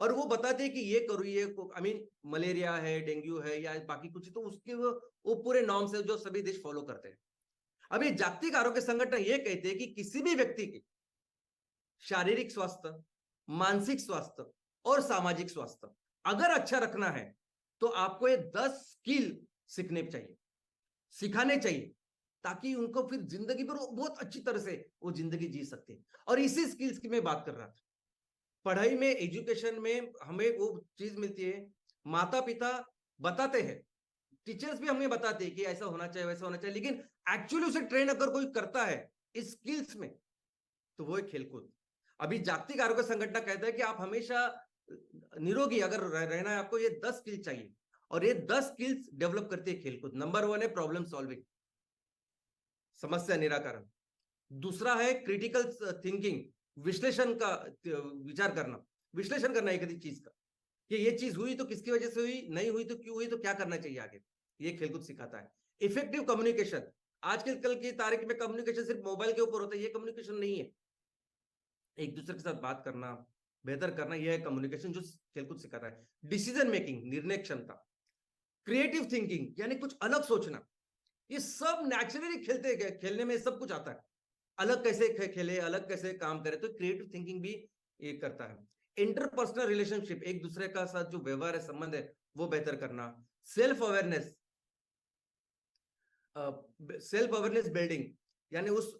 Speaker 3: और वो बताते हैं कि ये करो, ये आई मीन मलेरिया है, डेंगू है या बाकी कुछ, तो उसके वो पूरे नॉर्म्स है जो सभी देश फॉलो करते हैं। अभी जागतिक आरोग्य संगठन ये कहते हैं कि किसी भी व्यक्ति की शारीरिक स्वास्थ्य, मानसिक स्वास्थ्य और सामाजिक स्वास्थ्य अगर अच्छा रखना है तो आपको ये 10 स्किल सीखने चाहिए, सिखाने चाहिए, ताकि उनको फिर जिंदगी पर बहुत अच्छी तरह से वो जिंदगी जी सकते हैं। और इसी स्किल्स की मैं बात कर रहा था। पढ़ाई में, एजुकेशन में हमें वो चीज मिलती है, माता पिता बताते हैं, टीचर्स भी हमें बताते हैं कि ऐसा होना चाहिए, वैसा होना चाहिए, लेकिन एक्चुअली उसे ट्रेन अगर कोई करता है इस स्किल्स में, तो वो है खेलकूद। अभी जागतिक आरोग्य संगठन कहता है कि आप हमेशा निरोगी अगर रहना है, आपको ये 10 स्किल चाहिए। और ये 10 स्किल्स डेवलप करती है खेलकूद। नंबर 1 है प्रॉब्लम सॉल्विंग, समस्या निराकरण। दूसरा है क्रिटिकल थिंकिंग, विश्लेषण का विचार करना, विश्लेषण करना एक चीज का, कि ये चीज हुई तो किसकी वजह से हुई, नहीं हुई तो क्यों हुई, तो क्या करना चाहिए आगे। ये खेलकूद सिखाता है। इफेक्टिव कम्युनिकेशन, आजकल कल की तारीख में कम्युनिकेशन सिर्फ मोबाइल के ऊपर होता है, ये कम्युनिकेशन नहीं है। एक दूसरे के साथ बात करना, बेहतर करना, यह है कम्युनिकेशन जो खेलकूद सिखाता है। डिसीजन मेकिंग, निर्णय क्षमता। क्रिएटिव थिंकिंग यानी कुछ अलग सोचना, ये सब नेचुरली खेलने में सब कुछ आता है। अलग कैसे खेले, अलग कैसे काम करे, तो क्रिएटिव थिंकिंग भी ये करता है। इंटरपर्सनल रिलेशनशिप, एक दूसरे का साथ जो व्यवहार है, संबंध है, वो बेहतर करना। Self awareness, self awareness building, यानी उस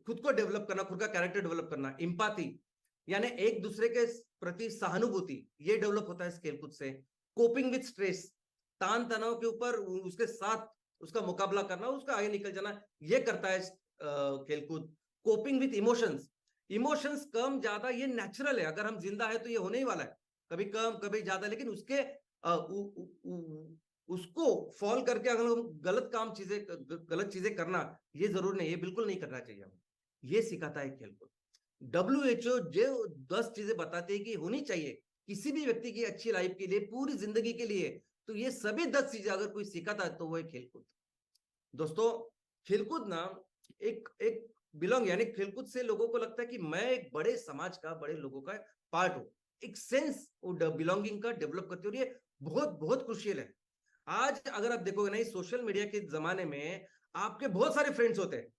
Speaker 3: खुद को डेवलप करना, खुद का कैरेक्टर डेवलप करना। इम्पाथी, यानी एक दूसरे के प्रति सहानुभूति, ये डेवलप होता है इस खेलकूद से। कोपिंग विद स्ट्रेस, तान तनाव के ऊपर उसके साथ उसका मुकाबला करना, उसका आगे निकल जाना, ये करता है खेलकूद। कोपिंग विद इमोशंस, इमोशंस कम ज्यादा ये नेचुरल है, अगर हम जिंदा है तो ये होने ही वाला है, कभी कम कभी ज्यादा, लेकिन उसके उसको फॉल करके अगर हम गलत चीजें करना, ये जरूर नहीं, ये बिल्कुल नहीं करना चाहिए हमें। ये सिखाता है खेलकूद। WHO जो 10 चीजें बताती है कि होनी चाहिए किसी भी व्यक्ति की अच्छी लाइफ के लिए, पूरी जिंदगी के लिए, तो ये सभी 10 चीजें अगर कोई सिखाता है तो वो है खेलकूद। दोस्तों, खेलकूद ना एक एक बिलोंग, यानी खेलकूद से लोगों को लगता है कि मैं एक बड़े समाज का, बड़े लोगों का पार्ट हूं। एक सेंस बिलोंगिंग का डेवलप करती है, और ये बहुत बहुत क्रुशियल है। आज अगर आप देखोगे ना, सोशल मीडिया के जमाने में आपके बहुत सारे फ्रेंड्स होते हैं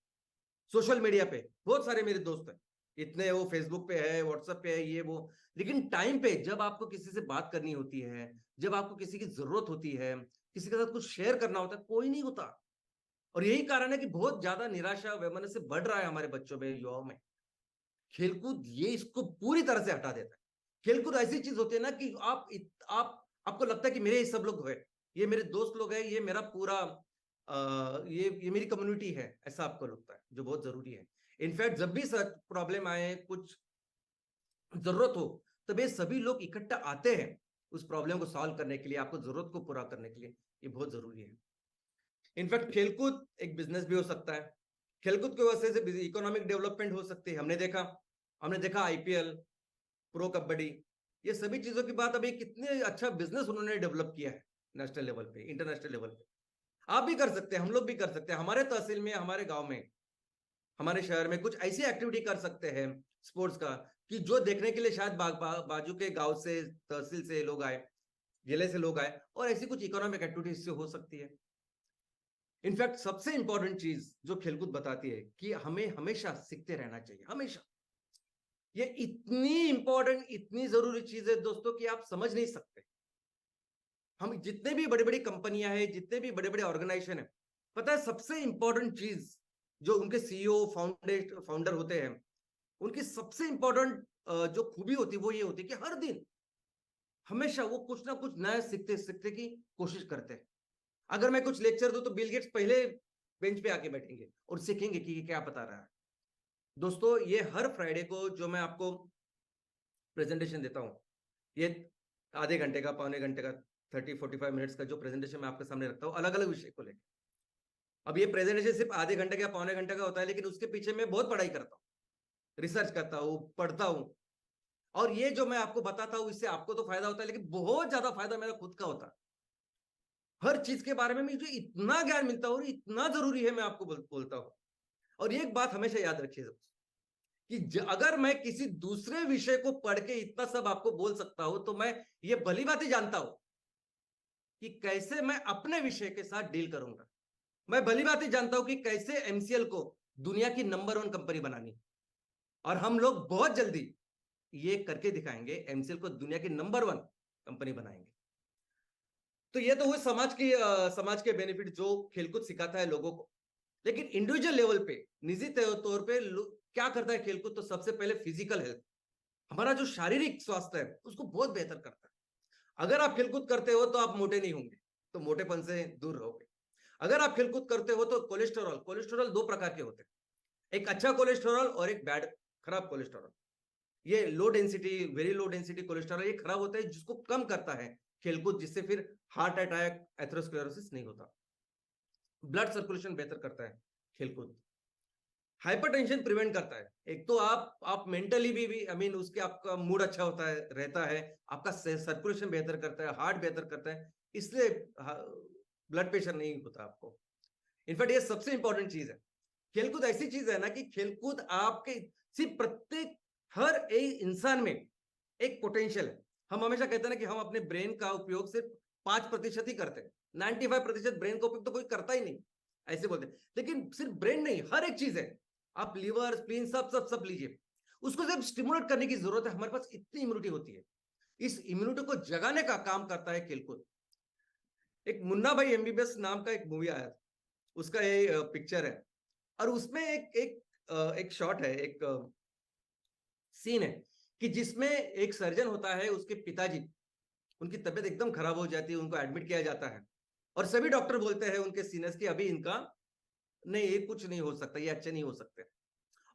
Speaker 3: सोशल मीडिया पे, बहुत सारे मेरे दोस्त हैं इतने, वो फेसबुक पे है, व्हाट्सएप पे है, ये वो, लेकिन टाइम पे जब आपको किसी से बात करनी होती है, जब आपको किसी की जरूरत होती है, किसी के साथ कुछ शेयर करना होता है, कोई नहीं होता। और यही कारण है कि बहुत ज्यादा निराशा, वैमनस्य बढ़ रहा है हमारे बच्चों में, युवाओं में। खेलकूद ये इसको पूरी तरह से हटा देता है। खेलकूद ऐसी चीज होती है ना कि आपको लगता है कि मेरे ये सब लोग है, ये मेरे दोस्त लोग हैं, ये मेरा पूरा ये मेरी कम्युनिटी है, ऐसा आपको लगता है, जो बहुत जरूरी है। इनफैक्ट जब भी प्रॉब्लम आए, कुछ जरूरत हो, तब ये सभी लोग इकट्ठा आते हैं उस प्रॉब्लम को सॉल्व करने के लिए, आपको जरूरत को पूरा करने के लिए। ये बहुत जरूरी है। इनफैक्ट खेलकूद एक बिजनेस भी हो सकता है। खेलकूद की वजह से इकोनॉमिक डेवलपमेंट हो सकती है। हमने देखा IPL, प्रो कबड्डी, ये सभी चीजों की बात, अभी कितने अच्छा बिजनेस उन्होंने डेवलप किया है नेशनल लेवल पे, इंटरनेशनल लेवल पे। आप भी कर सकते हैं, हम लोग भी कर सकते हैं। हमारे तहसील में, हमारे गांव में, हमारे शहर में कुछ ऐसी एक्टिविटी कर सकते हैं स्पोर्ट्स का, कि जो देखने के लिए शायद बाजू के गांव से, तहसील से लोग आए, जिले से लोग आए, और ऐसी कुछ इकोनॉमिक एक्टिविटी इससे हो सकती है। इनफैक्ट सबसे इंपॉर्टेंट चीज जो खेलकूद बताती है कि हमें हमेशा सीखते रहना चाहिए, हमेशा। ये इतनी इंपॉर्टेंट, इतनी जरूरी चीज है दोस्तों कि आप समझ नहीं सकते। हम जितने भी बड़ी बड़ी कंपनियां हैं, जितने भी बड़े बड़े ऑर्गेनाइजेशन है, पता है सबसे इंपॉर्टेंट चीज जो उनके सीईओ फाउंडर होते हैं, उनकी सबसे इंपॉर्टेंट जो खूबी होती है वो ये होती है कि हर दिन हमेशा वो कुछ ना कुछ नया सीखते सीखते की कोशिश करते हैं। अगर मैं कुछ लेक्चर दूं तो बिल गेट्स पहले बेंच पे आके बैठेंगे और सीखेंगे कि ये क्या बता रहा है। दोस्तों, ये हर फ्राइडे को जो मैं आपको प्रेजेंटेशन देता हूँ, ये आधे घंटे का, पौने घंटे का, 30-45 मिनट्स का जो प्रेजेंटेशन मैं आपके सामने रखता हूँ अलग अलग विषय को लेकर। अब ये प्रेजेंटेशन सिर्फ आधे घंटे का, पौने घंटे का होता है, लेकिन उसके पीछे मैं बहुत पढ़ाई करता हूँ, रिसर्च करता हूँ, पढ़ता हूँ। और ये जो मैं आपको बताता हूँ इससे आपको तो फायदा होता है, लेकिन बहुत ज्यादा फायदा मेरा खुद का होता है। हर चीज के बारे में मुझे इतना ज्ञान मिलता है और इतना जरूरी है, मैं आपको बोलता हूँ। और एक बात हमेशा याद रखिए कि अगर मैं किसी दूसरे विषय को पढ़ के इतना सब आपको बोल सकता हूं, तो मैं ये भली बात ही जानता हूं कि कैसे मैं अपने विषय के साथ डील करूंगा। मैं भली बात ही जानता हूं कि कैसे एमसीएल को दुनिया की नंबर 1 कंपनी बनानी। और हम लोग बहुत जल्दी ये करके दिखाएंगे, एमसीएल को दुनिया की नंबर 1 कंपनी बनाएंगे। तो ये तो हुए समाज के बेनिफिट जो खेलकूद सिखाता है लोगों को। लेकिन इंडिविजुअल लेवल पे, निजी तौर पे क्या करता है खेलकूद? तो सबसे पहले फिजिकल हेल्थ, हमारा जो शारीरिक स्वास्थ्य है उसको बहुत बेहतर करता है। अगर आप खेलकूद करते हो तो आप मोटे नहीं होंगे, तो मोटेपन से दूर रहोगे। अगर आप खेलकूद करते हो तो कोलेस्ट्रॉल, कोलेस्ट्रॉल 2 प्रकार के होते हैं, एक अच्छा कोलेस्ट्रॉल और एक बैड, खराब कोलेस्ट्रॉल। ये low density, very low density cholesterol ये खराब होता है, जिसको कम करता है खेलकूद, जिससे फिर हार्ट अटैक, एथेरोस्क्लेरोसिस नहीं होता। ब्लड सर्कुलेशन बेहतर करता है खेलकूद। हाइपरटेंशन प्रिवेंट करता है। एक तो आप मेंटली भी आई मीन उसके आपका मूड अच्छा होता है, रहता है, आपका सर्कुलेशन बेहतर करता है, हार्ट बेहतर करता है, इसलिए ब्लड प्रेशर नहीं होता आपको। इनफैक्ट ये सबसे इंपॉर्टेंट चीज है। खेलकूद ऐसी चीज है ना कि खेलकूद आपके सिर्फ प्रत्येक हर एक इंसान में एक पोटेंशियल है। हम हमेशा कहते हैं ना कि हम अपने ब्रेन का उपयोग सिर्फ 5% ही करते हैं, 95% ब्रेन का उपयोग तो कोई करता ही नहीं, ऐसे बोलते हैं। लेकिन सिर्फ ब्रेन नहीं, हर एक चीज है, आप लीवर, स्प्लीन, सब सब सब लीजिए, उसको सिर्फ स्टिमुलेट करने की जरूरत है। हमारे पास इतनी इम्यूनिटी होती है, इस इम्यूनिटी को जगाने का काम करता है खेलकूद। एक मुन्ना भाई एमबीबीएस नाम का एक मूवी आया था, उसका ये पिक्चर है, और उसमें एक शॉट है, एक सीन है कि जिसमें एक सर्जन होता है, उसके पिताजी, उनकी तबीयत एकदम खराब हो जाती है, उनको एडमिट किया जाता है, और सभी डॉक्टर बोलते हैं उनके सीनियर्स की अभी इनका नहीं, ये कुछ नहीं हो सकता, ये अच्छे नहीं हो सकते।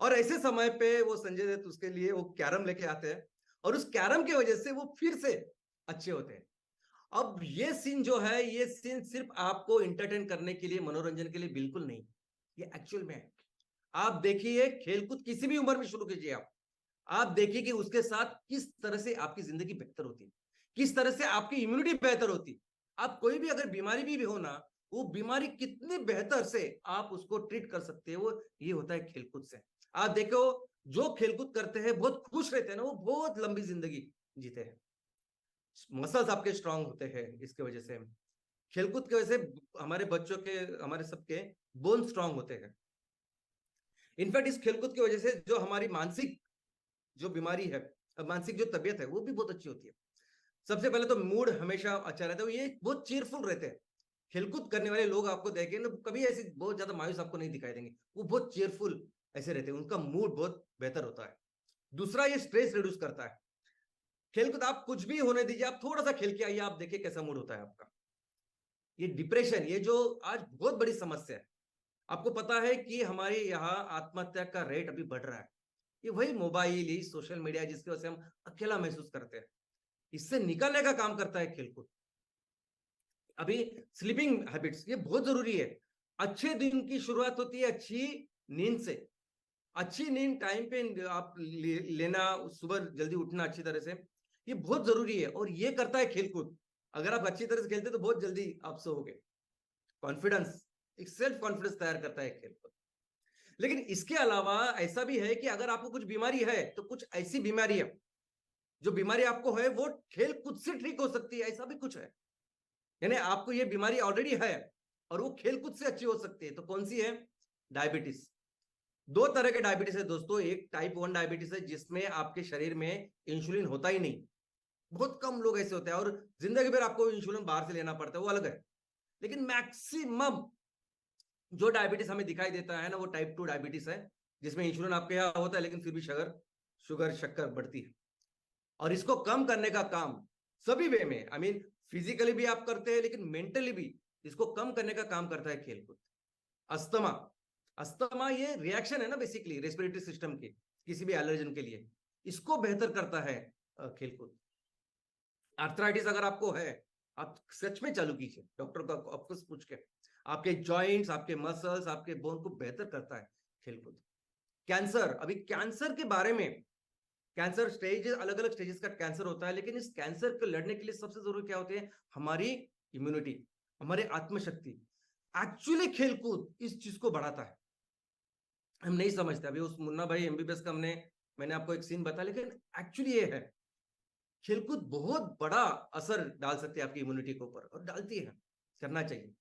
Speaker 3: और ऐसे समय पे वो संजय दत्त उसके लिए वो कैरम लेके आते हैं, और उस कैरम की वजह से वो फिर से अच्छे होते हैं। अब ये सीन जो है, ये सीन सिर्फ आपको इंटरटेन करने के लिए, मनोरंजन के लिए बिल्कुल नहीं, ये एक्चुअल में है। आप देखिए, खेलकूद किसी भी उम्र में शुरू कीजिए आप देखिए कि उसके साथ किस तरह से आपकी जिंदगी बेहतर होती है, किस तरह से आपकी इम्यूनिटी बेहतर होती है। आप कोई भी अगर बीमारी भी हो ना, वो बीमारी कितनी बेहतर से आप उसको ट्रीट कर सकते हैं, वो ये होता है खेलकूद से। आप देखो, जो खेलकूद करते हैं बहुत खुश रहते हैं ना, वो बहुत लंबी जिंदगी जीते हैं। मसल्स आपके स्ट्रांग होते हैं इसके वजह से, खेलकूद की वजह से हमारे बच्चों के, हमारे सबके बोन स्ट्रांग होते हैं। इनफैक्ट इस खेलकूद की वजह से जो हमारी मानसिक जो बीमारी है, मानसिक जो तबियत है, वो भी बहुत अच्छी होती है। सबसे पहले तो मूड हमेशा अच्छा रहता है, ये बहुत चीयरफुल रहते हैं। खेलकूद करने वाले लोग आपको देखें ना, कभी ऐसे बहुत ज्यादा मायूस आपको नहीं दिखाई देंगे, वो बहुत चीयरफुल ऐसे रहते हैं, उनका मूड बहुत बेहतर होता है। दूसरा, ये स्ट्रेस रिड्यूस करता है। खेलकूद आप कुछ भी होने दीजिए, आप थोड़ा सा खेल के आइए, आप देखिए कैसा मूड होता है आपका। ये डिप्रेशन, ये जो आज बहुत बड़ी समस्या है, आपको पता है कि हमारे यहाँ आत्महत्या का रेट अभी बढ़ रहा है। ये वही मोबाइल, ये सोशल मीडिया, जिसकी वजह से हम अकेला महसूस करते हैं, इससे निकलने का काम करता है खेलकूद। अभी स्लीपिंग हैबिट्स, ये बहुत जरूरी है। अच्छे दिन की शुरुआत होती है अच्छी नींद से। अच्छी नींद टाइम पे आप लेना, सुबह जल्दी उठना अच्छी तरह से, ये बहुत जरूरी है, और ये करता है खेलकूद। अगर आप अच्छी तरह से खेलते तो बहुत जल्दी आप सोओगे। कॉन्फिडेंस, एक सेल्फ कॉन्फिडेंस तैयार करता है खेल कूद। लेकिन इसके अलावा ऐसा भी है कि अगर आपको कुछ बीमारी है तो कुछ ऐसी बीमारी है, जो बीमारी आपको है वो खेल कूद से ठीक हो सकती है, ऐसा भी कुछ है। यानी आपको ये बीमारी ऑलरेडी है और वो खेल कूद से अच्छी हो सकती है। तो कौन सी है? डायबिटीज। दो तरह के डायबिटीज है दोस्तों। एक टाइप 1 डायबिटीज है जिसमें आपके शरीर में इंसुलिन होता ही नहीं, बहुत कम लोग ऐसे होते हैं, और जिंदगी भर आपको इंसुलिन बाहर से लेना पड़ता है, वो अलग है। लेकिन मैक्सिमम जो डायबिटीज हमें दिखाई देता है ना, वो टाइप 2 डायबिटीज है, जिसमें इंसुलिन आपके यहाँ होता है लेकिन फिर भी शुगर शक्कर बढ़ती है। और इसको कम करने का काम सभी वे में, आई मीन फिजिकली भी आप करते हैं लेकिन मेंटली भी इसको कम करने का काम करता है खेलकूद। अस्थमा, अस्थमा ये रिएक्शन है ना बेसिकली रेस्पिरेटरी सिस्टम की, किसी भी एलर्जन के लिए, इसको बेहतर करता है खेलकूद। आर्थराइटिस अगर आपको है, आप सच में चालू कीजिए, डॉक्टर को आपको पूछ के। आपके जॉइंट्स, आपके मसल्स, आपके बोन को बेहतर करता है खेलकूद। कैंसर, अभी कैंसर के बारे में, कैंसर स्टेज, अलग अलग स्टेजेस का कैंसर होता है, लेकिन इस कैंसर को लड़ने के लिए सबसे जरूरी क्या होती है? हमारी इम्यूनिटी, हमारी आत्मशक्ति। एक्चुअली खेलकूद इस चीज को बढ़ाता है, हम नहीं समझते। अभी उस मुन्ना भाई एमबीबीएस का मैंने आपको एक सीन बताया, लेकिन एक्चुअली ये है, खेलकूद बहुत बड़ा असर डाल सकती है आपकी इम्यूनिटी के ऊपर, और डालती है, करना चाहिए।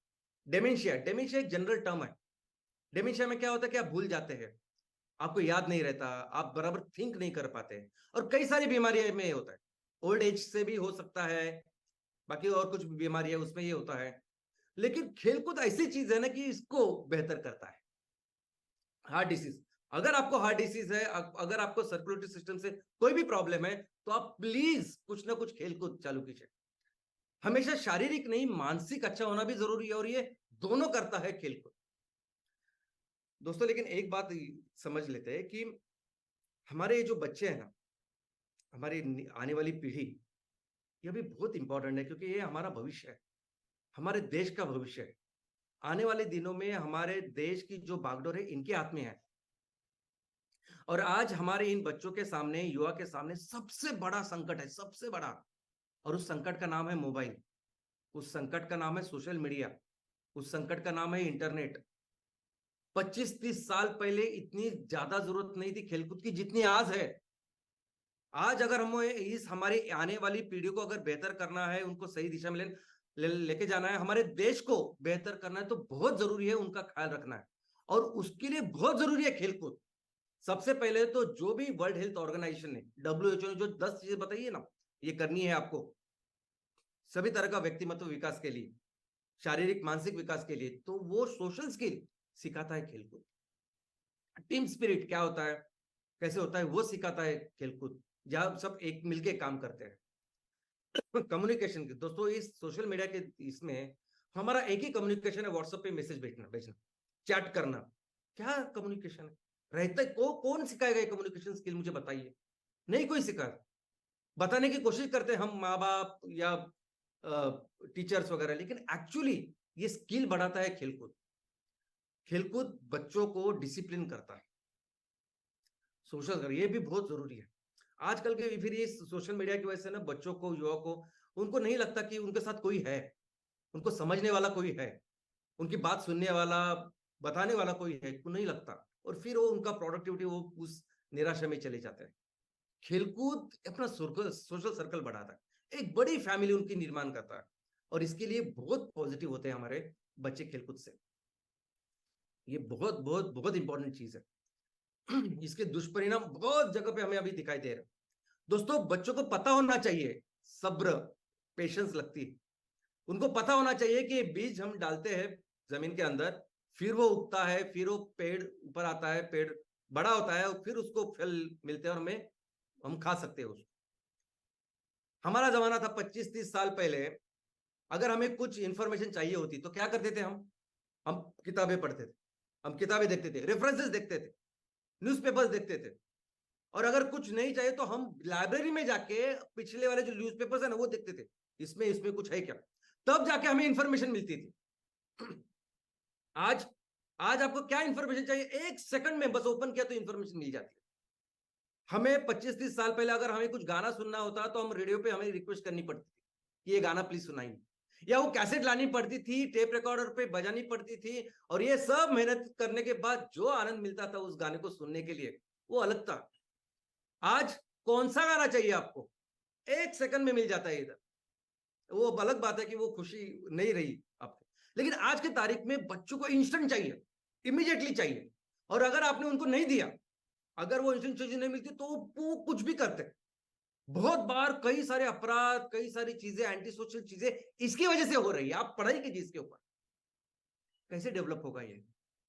Speaker 3: डेमेंशिया, डेमेंशिया एक जनरल टर्म है। डेमेंशिया में क्या होता है कि आप भूल जाते हैं, आपको याद नहीं रहता, आप बराबर थिंक नहीं कर पाते, और कई सारी बीमारियां में होता है। ओल्ड एज से भी हो सकता है, बाकी और कुछ बीमारी है उसमें ये होता है। लेकिन खेलकूद ऐसी चीज है ना कि इसको बेहतर करता है। हार्ट डिसीज, अगर आपको हार्ट डिसीज है, अगर आपको सर्कुलेटरी सिस्टम से कोई भी प्रॉब्लम है, तो आप प्लीज कुछ ना कुछ खेलकूद चालू कीजिए। हमेशा शारीरिक नहीं, मानसिक अच्छा होना भी जरूरी है, और ये दोनों करता है खेलकूद दोस्तों। लेकिन एक बात समझ लेते हैं कि हमारे ये जो बच्चे हैं ना, हमारी आने वाली पीढ़ी, ये भी बहुत इंपॉर्टेंट है, क्योंकि ये हमारा भविष्य है, हमारे देश का भविष्य है। आने वाले दिनों में हमारे देश की जो बागडोर है इनके हाथ में है। और आज हमारे इन बच्चों के सामने, युवा के सामने सबसे बड़ा संकट है, सबसे बड़ा, और उस संकट का नाम है मोबाइल, उस संकट का नाम है सोशल मीडिया, उस संकट का नाम है इंटरनेट। 25-30 साल पहले इतनी ज्यादा जरूरत नहीं थी खेलकूद की जितनी आज है। आज अगर हमें इस हमारी आने वाली पीढ़ी को अगर बेहतर करना है, उनको सही दिशा में लेके जाना है, हमारे देश को बेहतर करना है, तो बहुत जरूरी है उनका ख्याल रखना है, और उसके लिए बहुत जरूरी है खेलकूद। सबसे पहले तो जो भी वर्ल्ड हेल्थ ऑर्गेनाइजेशन ने, WHO ने जो 10 चीजें बताई है ना, ये करनी है आपको सभी तरह का व्यक्तिमत्व विकास के लिए, शारीरिक मानसिक विकास के लिए, तो वो सोशल स्किल सिखाता है खेलकूद। टीम स्पिरिट क्या होता है, कैसे होता है, वो सिखाता है खेलकूद, जहां सब एक मिलके काम करते हैं। कम्युनिकेशन की दोस्तों, इस सोशल मीडिया के इसमें हमारा एक ही कम्युनिकेशन है, व्हाट्सएप पे मैसेज भेजना, चैट करना। क्या कम्युनिकेशन है रहता है? कौन सिखाएगा ये कम्युनिकेशन स्किल? मुझे बताइए, नहीं कोई सिखा। बताने की कोशिश करते हैं हम माँ बाप या टीचर्स वगैरह, लेकिन एक्चुअली ये स्किल बढ़ाता है खेलकूद। खेलकूद बच्चों को डिसिप्लिन करता है, सोशल कर, ये भी बहुत जरूरी है। आजकल के फिर ये सोशल मीडिया की वजह से ना, बच्चों को, युवा को, उनको नहीं लगता कि उनके साथ कोई है, उनको समझने वाला कोई है, उनकी बात सुनने वाला, बताने वाला कोई है, उनको नहीं लगता, और फिर वो उनका प्रोडक्टिविटी, वो उस निराशा में चले जाते हैं। खेलकूद अपना सोशल सर्कल बढ़ाता है, एक बड़ी फैमिली उनकी निर्माण करता है, और इसके लिए बहुत पॉजिटिव होते हैं हमारे बच्चे खेलकूद से। ये बहुत बहुत बहुत इंपॉर्टेंट चीज है। इसके दुष्परिणाम बहुत जगह पे हमें अभी दिखाई दे रहे हैं दोस्तों। बच्चों को पता होना चाहिए, सब्र, पेशेंस लगती है, उनको पता होना चाहिए कि बीज हम डालते हैं जमीन के अंदर, फिर वो उगता है, फिर वो पेड़ ऊपर आता है, पेड़ बड़ा होता है, और फिर उसको फल मिलते हैं, और हम खा सकते हैं उसको। हमारा जमाना था 25-30 साल पहले, अगर हमें कुछ इंफॉर्मेशन चाहिए होती तो क्या करते थे हम किताबें पढ़ते थे, हम किताबें देखते थे, रेफरेंसेस देखते थे, न्यूज़पेपर्स देखते थे। और अगर कुछ नहीं चाहिए तो हम लाइब्रेरी में जाके पिछले वाले जो न्यूज़पेपर्स है ना, वो देखते थे, इसमें इसमें कुछ है क्या, तब जाके हमें इंफॉर्मेशन मिलती थी। आज आज आपको क्या इंफॉर्मेशन चाहिए, एक सेकंड में बस ओपन किया तो इंफॉर्मेशन मिल जाती है। हमें 25-30 साल पहले अगर हमें कुछ गाना सुनना होता तो हम रेडियो पे हमें रिक्वेस्ट करनी पड़ती थी कि ये गाना प्लीज सुनाइए। या वो कैसेट लानी पड़ती थी, टेप रिकॉर्डर पे बजानी पड़ती थी, और ये सब मेहनत करने के बाद जो आनंद मिलता था उस गाने को सुनने के लिए, वो अलग था। आज कौन सा गाना चाहिए आपको, 1 सेकंड में मिल जाता है इधर। वो अलग बात है कि वो खुशी नहीं रही आपको, लेकिन आज की तारीख में बच्चों को इंस्टेंट चाहिए, इमीडिएटली चाहिए। और अगर आपने उनको नहीं दिया, अगर वो इंस्टेंट चीजें नहीं मिलती, तो वो कुछ भी करते। बहुत बार कई सारे अपराध, कई सारी चीजें, एंटी सोशल चीजें इसकी वजह से हो रही है। आप पढ़ाई कीजिए इसके ऊपर, कैसे डेवलप होगा ये,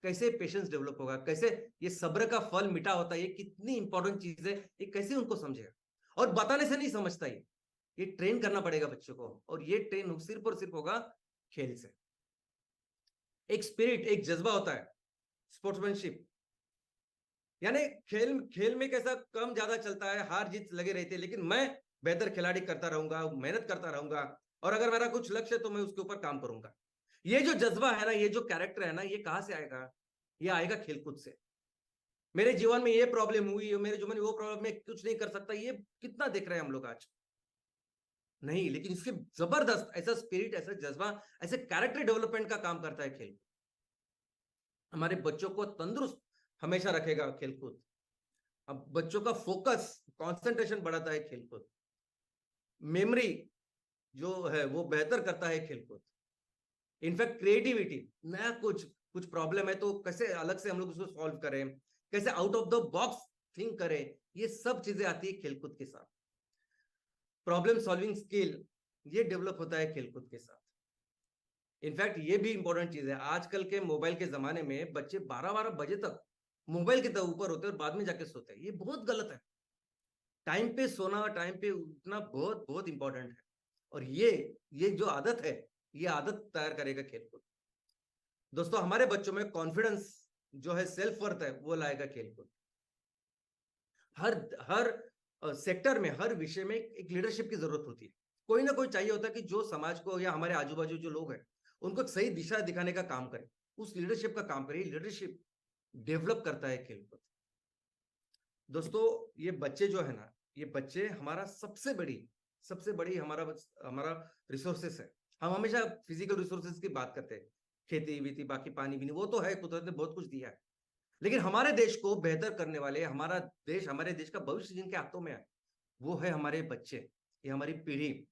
Speaker 3: कैसे पेशेंस डेवलप होगा, कैसे ये सब्र का फल मीठा होता है, ये कितनी इंपॉर्टेंट चीज है, ये कैसे उनको समझेगा। और बताने से नहीं समझता, ये ट्रेन करना पड़ेगा बच्चों को, और ये ट्रेन सिर्फ और सिर्फ होगा खेल से। एक स्पिरिट, एक जज्बा होता है, स्पोर्ट्समैनशिप, यानी खेल खेल में कैसा कम ज्यादा चलता है, हार जीत लगे रहते हैं, लेकिन मैं बेहतर खिलाड़ी करता रहूंगा, मेहनत करता रहूंगा, और अगर मेरा कुछ लक्ष्य है तो मैं उसके ऊपर काम करूंगा। ये जो जज्बा है ना, ये जो कैरेक्टर है ना, ये कहां से आएगा? ये आएगा खेलकूद से। मेरे जीवन में ये प्रॉब्लम हुई, मेरे जीवन में वो प्रॉब्लम, मैं कुछ नहीं कर सकता, ये कितना देख रहे हैं हम लोग आज? नहीं, लेकिन इसके जबरदस्त ऐसा स्पिरिट, ऐसा जज्बा, ऐसे कैरेक्टर डेवलपमेंट का काम करता है खेल। हमारे बच्चों को तंदुरुस्त हमेशा रखेगा खेलकूद। अब बच्चों का फोकस, कंसंट्रेशन बढ़ाता है खेलकूद। मेमोरी जो है वो बेहतर करता है खेलकूद। इनफैक्ट क्रिएटिविटी, नया कुछ कुछ प्रॉब्लम है तो कैसे अलग से हम लोग उसको सॉल्व करें, कैसे out of the box think करें, ये सब चीजें आती है खेलकूद के साथ। प्रॉब्लम सॉल्विंग स्किल, ये डेवलप होता है खेलकूद के साथ। इनफैक्ट ये भी इंपॉर्टेंट चीज है, आजकल के मोबाइल के जमाने में बच्चे 12-12 बजे तक मोबाइल के ऊपर होते हैं और बाद में जाके सोते हैं, ये बहुत गलत है। टाइम पे सोना, टाइम पे उठना बहुत बहुत इंपॉर्टेंट है। और ये जो आदत है, ये आदत तैयार करेगा खेलकूद। दोस्तों, हमारे बच्चों में कॉन्फिडेंस जो है, सेल्फ वर्थ है, वो लाएगा खेलकूद। हर हर सेक्टर में, हर विषय में एक लीडरशिप की जरूरत होती है। कोई ना कोई चाहिए होता है कि जो समाज को या हमारे आजू बाजू जो लोग हैं उनको एक सही दिशा दिखाने का काम करे, उस लीडरशिप का काम करे। लीडरशिप डेवलप करता है खेलकूद। दोस्तों, ये बच्चे जो है ना, ये बच्चे हमारा सबसे बड़ी हमारा हमारा रिसोर्सेस है। हम हमेशा फिजिकल रिसोर्सेस की बात करते हैं, खेती बीती, बाकी पानी भी, वो तो है, कुदरत ने बहुत कुछ दिया है। लेकिन हमारे देश को बेहतर करने वाले, हमारे देश का भविष्य जिनके हाथों में है, वो है हमारे बच्चे, ये हमारी पीढ़ी।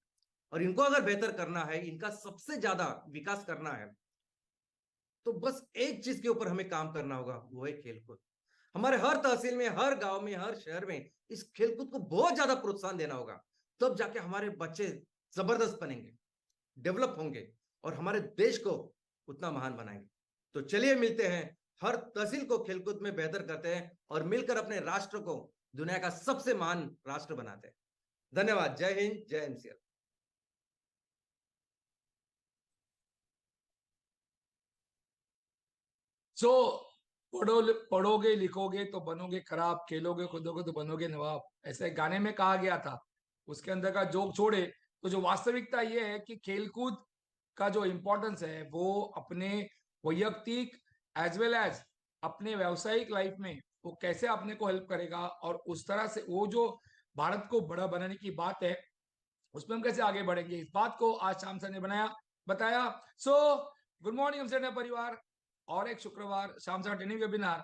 Speaker 3: और इनको अगर बेहतर करना है, इनका सबसे ज्यादा विकास करना है, तो बस एक चीज के ऊपर हमें काम करना होगा, वो है खेलकूद। हमारे हर तहसील में, हर गांव में, हर शहर में इस खेलकूद को बहुत ज्यादा प्रोत्साहन देना होगा। तब जाके हमारे बच्चे जबरदस्त बनेंगे, डेवलप होंगे, और हमारे देश को उतना महान बनाएंगे। तो चलिए मिलते हैं, हर तहसील को खेलकूद में बेहतर करते हैं, और मिलकर अपने राष्ट्र को दुनिया का सबसे महान राष्ट्र बनाते हैं। धन्यवाद। जय हिंद, जय एनसीआर।
Speaker 2: सो पढ़ोगे लिखोगे तो बनोगे खराब, खेलोगे कूदोगे तो बनोगे नवाब, ऐसे गाने में कहा गया था। उसके अंदर का जोक छोड़े तो जो वास्तविकता ये है कि खेलकूद का जो इम्पोर्टेंस है वो अपने वैयक्तिक एज वेल एज अपने व्यावसायिक लाइफ में वो कैसे अपने को हेल्प करेगा, और उस तरह से वो जो भारत को बड़ा बनाने की बात है उसमें हम कैसे आगे बढ़ेंगे, इस बात को आज शाम सर ने बताया। सो गुड मॉर्निंग हम सर परिवार। और एक शुक्रवार शाम से ट्रेनिंग वेबिनार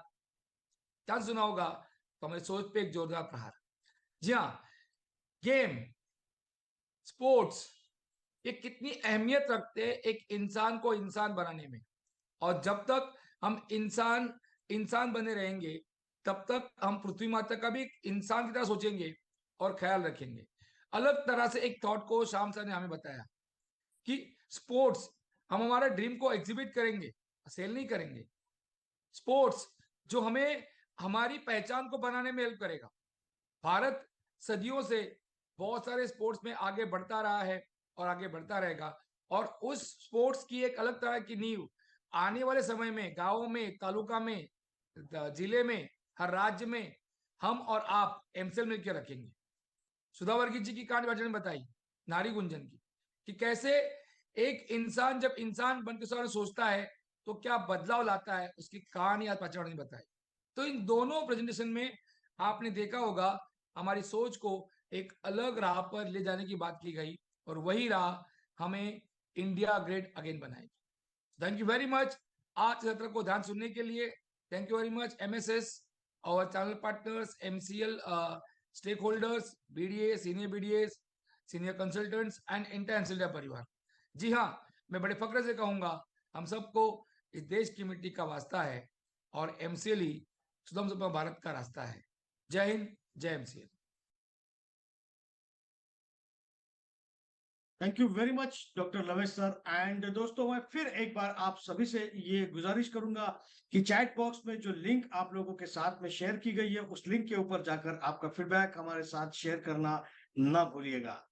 Speaker 2: चांस सुना होगा तो हमारी सोच पे एक जोरदार प्रहार। जी हाँ, गेम स्पोर्ट्स ये कितनी अहमियत रखते हैं एक इंसान को इंसान बनाने में। और जब तक हम इंसान इंसान बने रहेंगे तब तक हम पृथ्वी माता का भी एक इंसान की तरह सोचेंगे और ख्याल रखेंगे। अलग तरह से एक थॉट को शाम सर ने हमें बताया कि स्पोर्ट्स हम हमारे ड्रीम को एग्जिबिट करेंगे, सेल नहीं करेंगे। स्पोर्ट्स जो हमें हमारी पहचान को बनाने में हेल्प करेगा। भारत सदियों से बहुत सारे स्पोर्ट्स में आगे बढ़ता रहा है और आगे बढ़ता रहेगा, और उस स्पोर्ट्स की एक अलग तरह की नींव आने वाले समय में गांवों में, तालुका में, जिले में, हर राज्य में हम और आप एमसेल मिलकर रखेंगे। सुधा वर्गीस जी की कहानी ने बताई, नारी गुंजन की, कि कैसे एक इंसान जब इंसान बनकर सोचता है तो क्या बदलाव लाता है, उसकी कहानी आज पाचाड़ ने बताई। तो इन दोनों प्रेजेंटेशन में आपने देखा होगा हमारी सोच को एक अलग राह पर ले जाने की बात की गई, और वही राह हमें इंडिया ग्रेट अगेन बनाएगी। थैंक यू वेरी मच आज सत्र को ध्यान सुनने के लिए। Thank you very much MSS, our channel partners, MCL stakeholders, BDA, senior BDAs, senior consultants and inter NCL परिवार। जी हाँ, मैं बड़े फक्र से कहूंगा हम सबको इस देश की मिट्टी का वास्ता है और MCL ही स्वतंत्र भारत का रास्ता है। जय हिंद, जय MCL।
Speaker 4: Thank you very much doctor लवेश sir. And दोस्तों, मैं फिर एक बार आप सभी से ये गुजारिश करूंगा कि चैट बॉक्स में जो लिंक आप लोगों के साथ में शेयर की गई है, उस लिंक के ऊपर जाकर आपका फीडबैक हमारे साथ शेयर करना ना भूलिएगा।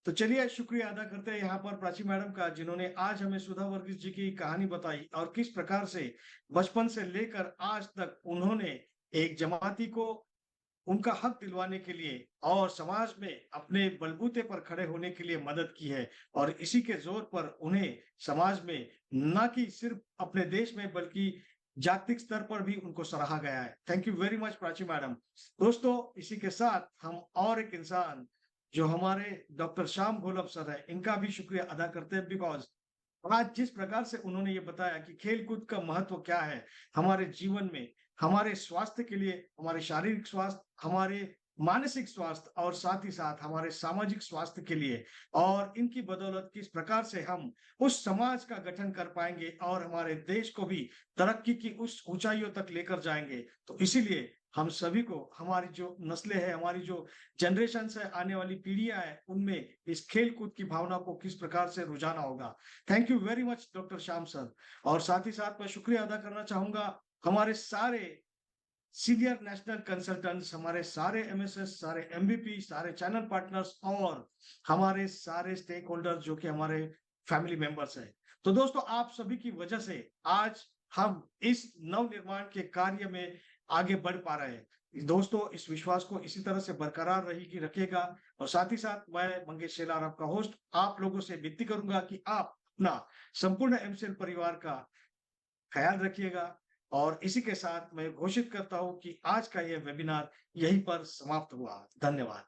Speaker 4: तो चलिए शुक्रिया अदा करते हैं यहाँ पर प्राची मैडम का, जिन्होंने आज हमें सुधा वर्गीस जी की कहानी बताई और किस प्रकार से बचपन से लेकर आज तक उन्होंने एक जमाती को उनका हक दिलवाने के लिए और समाज में अपने बलबूते पर खड़े होने के लिए मदद की है। और इसी के जोर पर उन्हें समाज में न कि सिर्फ अपने देश में बल्कि जागतिक स्तर पर भी उनको सराहा गया है। Thank you very much Prachi madam. दोस्तों, इसी के साथ हम और एक इंसान जो हमारे डॉक्टर श्याम घोलप सर है, इनका भी शुक्रिया अदा करते हैं, बिकॉज आज जिस प्रकार से उन्होंने ये बताया कि खेलकूद का महत्व क्या है हमारे जीवन में, हमारे स्वास्थ्य के लिए, हमारे शारीरिक स्वास्थ्य, हमारे मानसिक स्वास्थ्य और साथ ही साथ हमारे सामाजिक स्वास्थ्य के लिए, और इनकी बदौलत किस प्रकार से हम उस समाज का गठन कर पाएंगे और हमारे देश को भी तरक्की की उस ऊंचाइयों तक लेकर जाएंगे। तो इसीलिए हम सभी को, हमारी जो नस्लें हैं, हमारी जो जनरेशन है, आने वाली पीढ़ियां हैं, उनमें इस खेल कूद की भावना को किस प्रकार से रुझाना होगा। Thank you very much doctor Shyam sir. और साथ ही साथ मैं शुक्रिया अदा करना चाहूंगा हमारे सारे सीनियर नेशनल कंसल्टेंट्स, हमारे सारे MSS, सारे MVP, सारे चैनल पार्टनर्स और हमारे सारे स्टेक होल्डर जो कि हमारे फैमिली मेंबर्स हैं। तो दोस्तों, आप सभी की वजह से आज हम इस नव निर्माण के कार्य में आगे बढ़ पा रहे हैं। दोस्तों, इस विश्वास को इसी तरह से बरकरार रखिएगा। और साथ ही साथ मैं मंगेश शेलार, आपका होस्ट, आप लोगों से विनती करूंगा कि आप अपना संपूर्ण MCL परिवार का ख्याल रखिएगा। और इसी के साथ मैं घोषित करता हूं कि आज का यह वेबिनार यहीं पर समाप्त हुआ। धन्यवाद।